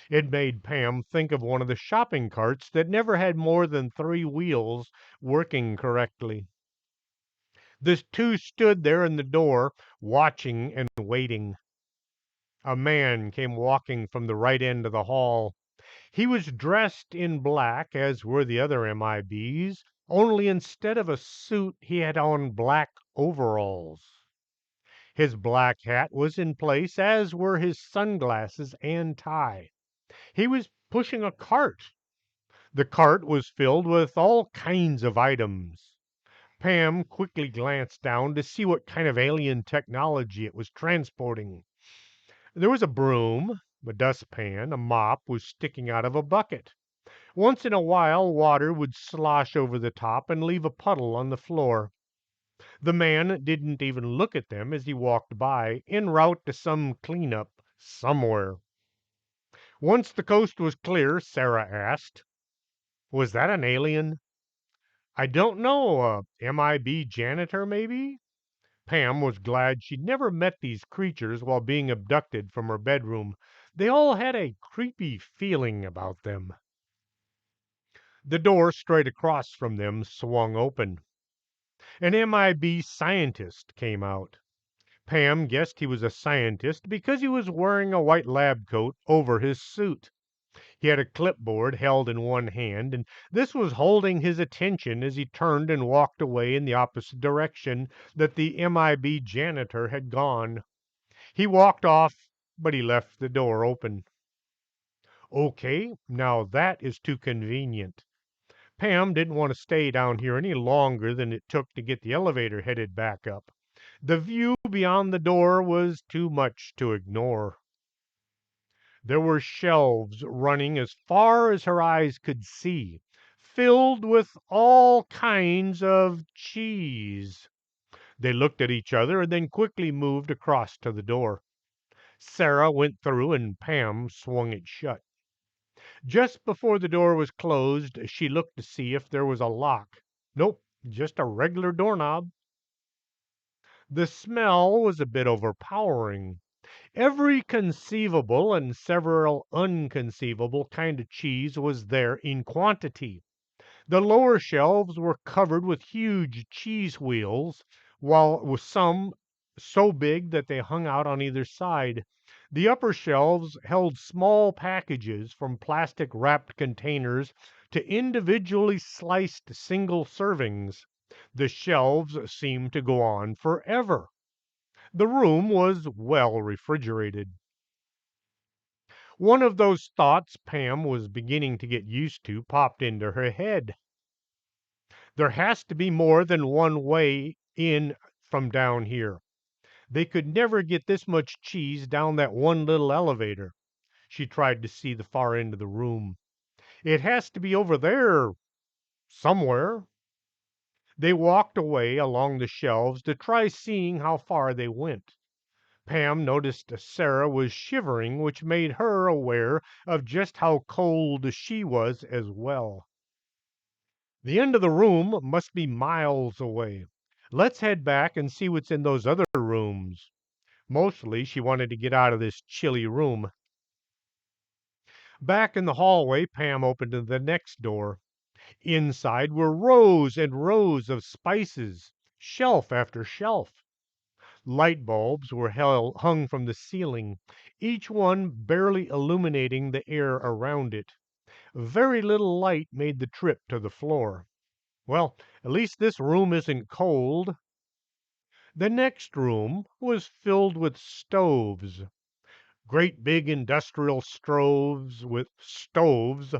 It made Pam think of one of the shopping carts that never had more than 3 wheels working correctly. The two stood there in the door, watching and waiting. A man came walking from the right end of the hall. He was dressed in black, as were the other MIBs, only instead of a suit, he had on black overalls. His black hat was in place, as were his sunglasses and tie. He was pushing a cart. The cart was filled with all kinds of items. Pam quickly glanced down to see what kind of alien technology it was transporting. There was a broom, a dustpan, a mop was sticking out of a bucket. Once in a while, water would slosh over the top and leave a puddle on the floor. The man didn't even look at them as he walked by, en route to some cleanup somewhere. Once the coast was clear, Sarah asked, "Was that an alien?" "I don't know, MIB janitor, maybe?" Pam was glad she'd never met these creatures while being abducted from her bedroom. They all had a creepy feeling about them. The door straight across from them swung open. An MIB scientist came out. Pam guessed he was a scientist because he was wearing a white lab coat over his suit. He had a clipboard held in one hand, and this was holding his attention as he turned and walked away in the opposite direction that the MIB janitor had gone. He walked off, but he left the door open. Okay, now that is too convenient. Pam didn't want to stay down here any longer than it took to get the elevator headed back up. The view beyond the door was too much to ignore. There were shelves running as far as her eyes could see, filled with all kinds of cheese. They looked at each other and then quickly moved across to the door. Sarah went through and Pam swung it shut. Just before the door was closed, she looked to see if there was a lock. Nope, just a regular doorknob. The smell was a bit overpowering. Every conceivable and several unconceivable kind of cheese was there in quantity. The lower shelves were covered with huge cheese wheels, while with some so big that they hung out on either side. The upper shelves held small packages, from plastic wrapped containers to individually sliced single servings. The shelves seemed to go on forever. The room was well refrigerated. One of those thoughts Pam was beginning to get used to popped into her head. There has to be more than one way in from down here. They could never get this much cheese down that one little elevator. She tried to see the far end of the room. It has to be over there somewhere. They walked away along the shelves to try seeing how far they went. Pam noticed Sarah was shivering, which made her aware of just how cold she was as well. The end of the room must be miles away. Let's head back and see what's in those other rooms. Mostly she wanted to get out of this chilly room. Back in the hallway, Pam opened the next door. Inside were rows and rows of spices, shelf after shelf. Light bulbs were hung from the ceiling, each one barely illuminating the air around it. Very little light made the trip to the floor. Well, at least this room isn't cold. The next room was filled with stoves, great big industrial stoves with stoves.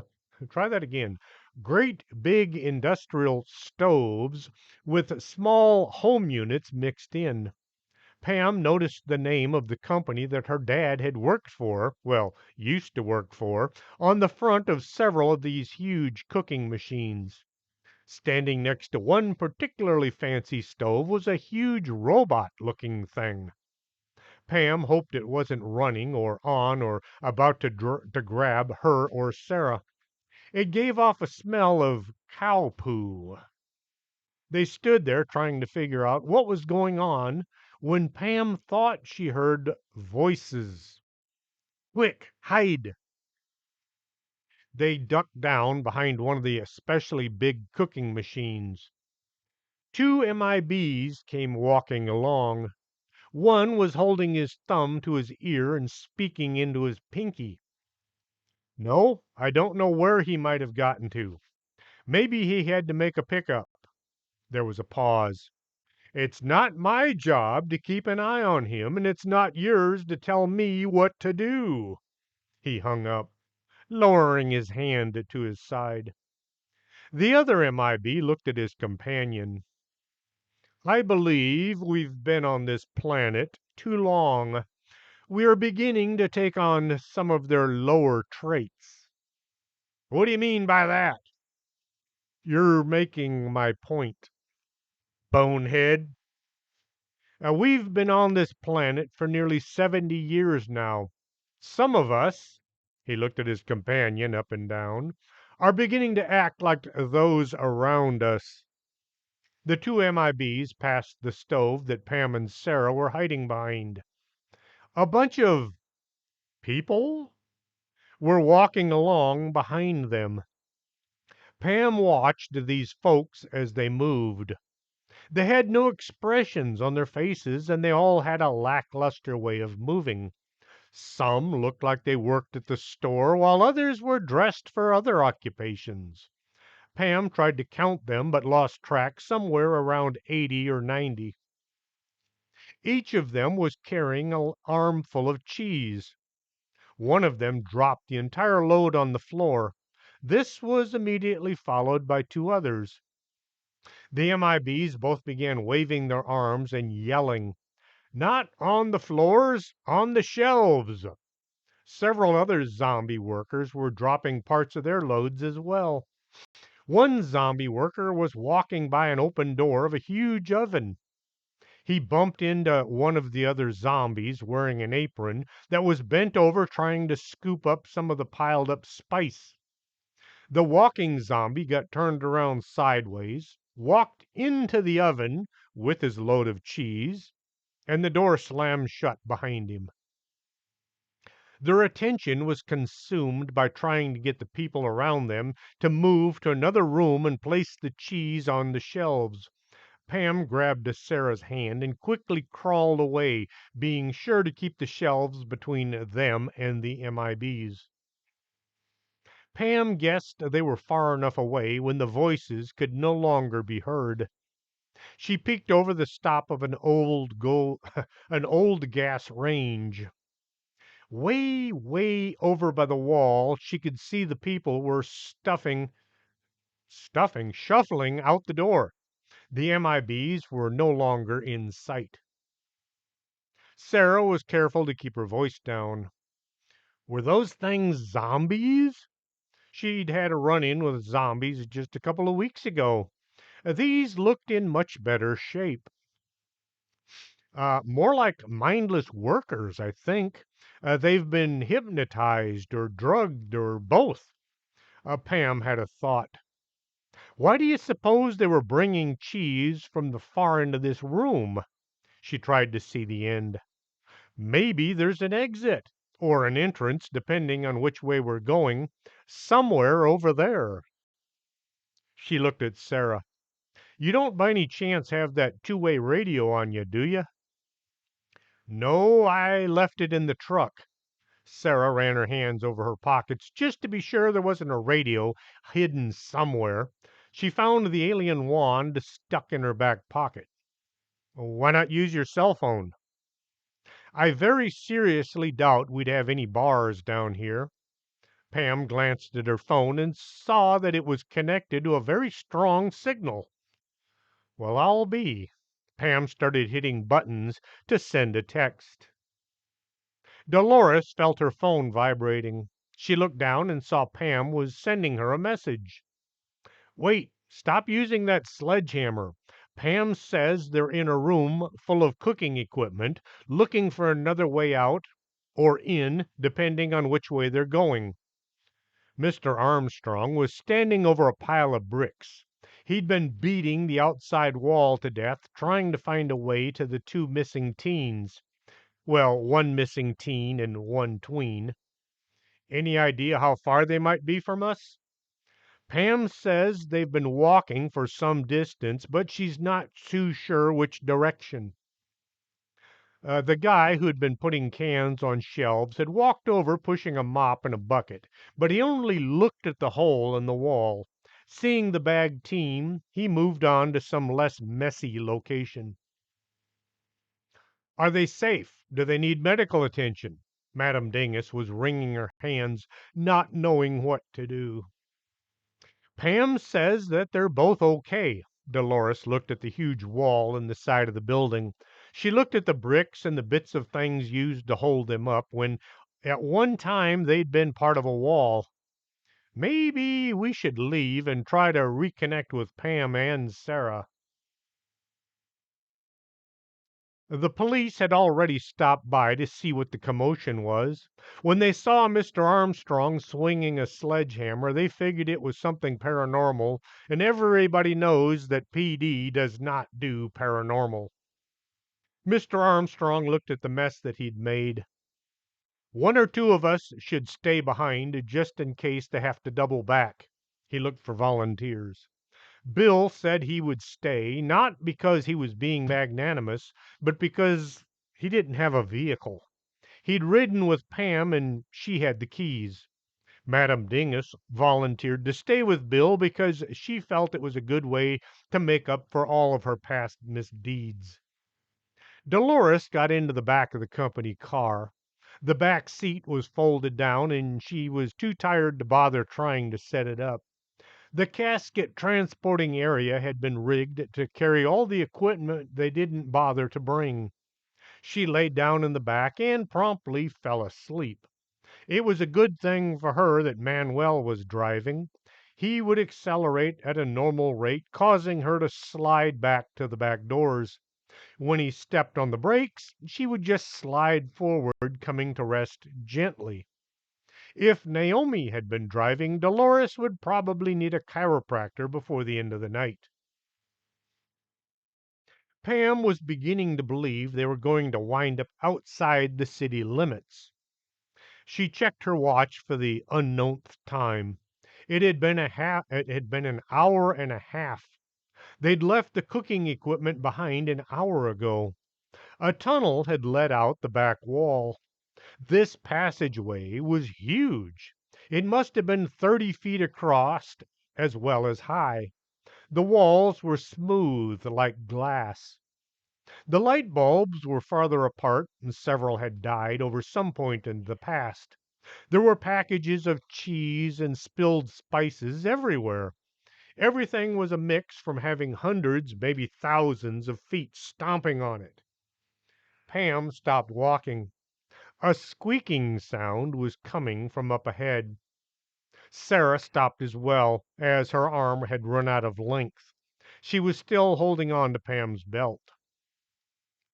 Try that again. Great big industrial stoves with small home units mixed in. Pam noticed the name of the company that her dad had worked for, well, used to work for, on the front of several of these huge cooking machines. Standing next to one particularly fancy stove was a huge robot-looking thing. Pam hoped it wasn't running or on or about to grab her or Sarah. It gave off a smell of cow poo. They stood there trying to figure out what was going on when Pam thought she heard voices. Quick, hide! They ducked down behind one of the especially big cooking machines. Two MIBs came walking along. One was holding his thumb to his ear and speaking into his pinky. No, I don't know where he might have gotten to. Maybe he had to make a pickup. There was a pause. It's not my job to keep an eye on him, and it's not yours to tell me what to do. He hung up, lowering his hand to his side. The other MIB looked at his companion. I believe we've been on this planet too long. We are beginning to take on some of their lower traits. What do you mean by that? You're making my point, bonehead. We've been on this planet for nearly 70 years now. Some of us, he looked at his companion up and down, are beginning to act like those around us. The two MIBs passed the stove that Pam and Sarah were hiding behind. A bunch of people were walking along behind them. Pam watched these folks as they moved. They had no expressions on their faces, and they all had a lackluster way of moving. Some looked like they worked at the store, while others were dressed for other occupations. Pam tried to count them, but lost track somewhere around 80 or 90. Each of them was carrying an armful of cheese. One of them dropped the entire load on the floor. This was immediately followed by two others. The MIBs both began waving their arms and yelling, "Not on the floors, on the shelves!" Several other zombie workers were dropping parts of their loads as well. One zombie worker was walking by an open door of a huge oven. He bumped into one of the other zombies wearing an apron that was bent over trying to scoop up some of the piled up spice. The walking zombie got turned around sideways, walked into the oven with his load of cheese, and the door slammed shut behind him. Their attention was consumed by trying to get the people around them to move to another room and place the cheese on the shelves. Pam grabbed Sarah's hand and quickly crawled away, being sure to keep the shelves between them and the MIBs. Pam guessed they were far enough away when the voices could no longer be heard. She peeked over the stop of an an old gas range. Way over by the wall, she could see the people were shuffling out the door. The MIBs were no longer in sight. Sarah was careful to keep her voice down. Were those things zombies? She'd had a run-in with zombies just a couple of weeks ago. These looked in much better shape. More like mindless workers, I think. They've been hypnotized or drugged or both. Pam had a thought. Why do you suppose they were bringing cheese from the far end of this room? She tried to see the end. Maybe there's an exit or an entrance, depending on which way we're going, somewhere over there. She looked at Sarah. You don't by any chance have that two-way radio on you, do you? No, I left it in the truck. Sarah ran her hands over her pockets just to be sure there wasn't a radio hidden somewhere. She found the alien wand stuck in her back pocket. Why not use your cell phone? I very seriously doubt we'd have any bars down here. Pam glanced at her phone and saw that it was connected to a very strong signal. Well, I'll be. Pam started hitting buttons to send a text. Dolores felt her phone vibrating. She looked down and saw Pam was sending her a message. Wait, stop using that sledgehammer. Pam says they're in a room full of cooking equipment, looking for another way out or in, depending on which way they're going. Mr. Armstrong was standing over a pile of bricks. He'd been beating the outside wall to death, trying to find a way to the two missing teens. Well, one missing teen and one tween. Any idea how far they might be from us? Pam says they've been walking for some distance, but she's not too sure which direction. The guy who'd been putting cans on shelves had walked over pushing a mop and a bucket, but he only looked at the hole in the wall. Seeing the bagged team, he moved on to some less messy location. Are they safe? Do they need medical attention? Madame Dingus was wringing her hands, not knowing what to do. Pam says that they're both okay. Dolores looked at the huge wall in the side of the building. She looked at the bricks and the bits of things used to hold them up when at one time they'd been part of a wall. Maybe we should leave and try to reconnect with Pam and Sara. The police had already stopped by to see what the commotion was. When they saw Mr. Armstrong swinging a sledgehammer, they figured it was something paranormal, and everybody knows that PD does not do paranormal. Mr. Armstrong looked at the mess that he'd made. One or two of us should stay behind just in case they have to double back. He looked for volunteers. Bill said he would stay, not because he was being magnanimous, but because he didn't have a vehicle. He'd ridden with Pam, and she had the keys. Madame Dingus volunteered to stay with Bill because she felt it was a good way to make up for all of her past misdeeds. Dolores got into the back of the company car. The back seat was folded down, and she was too tired to bother trying to set it up. The casket transporting area had been rigged to carry all the equipment they didn't bother to bring. She lay down in the back and promptly fell asleep. It was a good thing for her that Manuel was driving. He would accelerate at a normal rate, causing her to slide back to the back doors. When he stepped on the brakes, she would just slide forward, coming to rest gently. If Naomi had been driving, Dolores would probably need a chiropractor before the end of the night. Pam was beginning to believe they were going to wind up outside the city limits. She checked her watch for the unknownth time. It had been an hour and a half. They'd left the cooking equipment behind an hour ago. A tunnel had led out the back wall. This passageway was huge. It must have been 30 feet across as well as high. The walls were smooth like glass. The light bulbs were farther apart, and several had died over some point in the past. There were packages of cheese and spilled spices everywhere. Everything was a mix from having hundreds, maybe thousands of feet stomping on it. Pam stopped walking. A squeaking sound was coming from up ahead. Sarah stopped as well, as her arm had run out of length. She was still holding on to Pam's belt.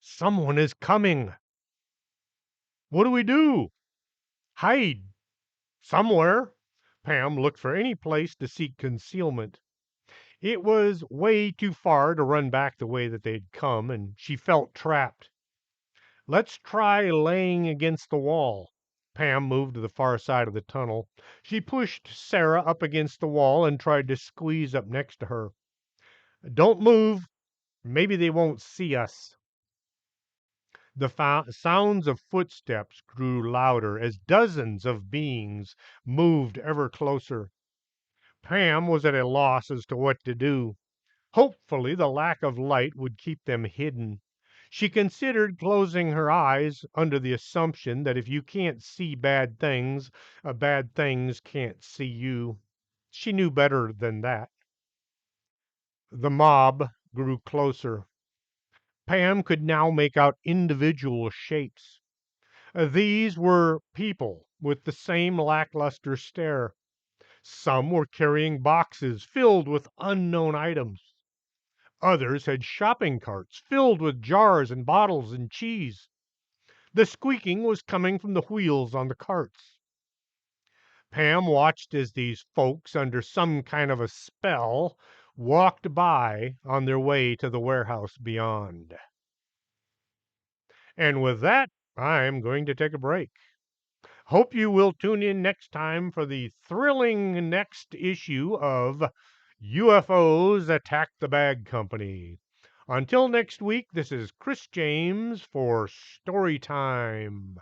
Someone is coming. What do we do? Hide somewhere. Pam looked for any place to seek concealment. It was way too far to run back the way that they'd come, and she felt trapped. Let's try laying against the wall. Pam moved to the far side of the tunnel. She pushed Sarah up against the wall and tried to squeeze up next to her. Don't move. Maybe they won't see us. The sounds of footsteps grew louder as dozens of beings moved ever closer. Pam was at a loss as to what to do. Hopefully, the lack of light would keep them hidden. She considered closing her eyes under the assumption that if you can't see bad things can't see you. She knew better than that. The mob grew closer. Pam could now make out individual shapes. These were people with the same lackluster stare. Some were carrying boxes filled with unknown items. Others had shopping carts filled with jars and bottles and cheese. The squeaking was coming from the wheels on the carts. Pam watched as these folks, under some kind of a spell, walked by on their way to the warehouse beyond. And with that, I'm going to take a break. Hope you will tune in next time for the thrilling next issue of UFOs Attack the Bag Company. Until next week, this is Chris James for Storytime.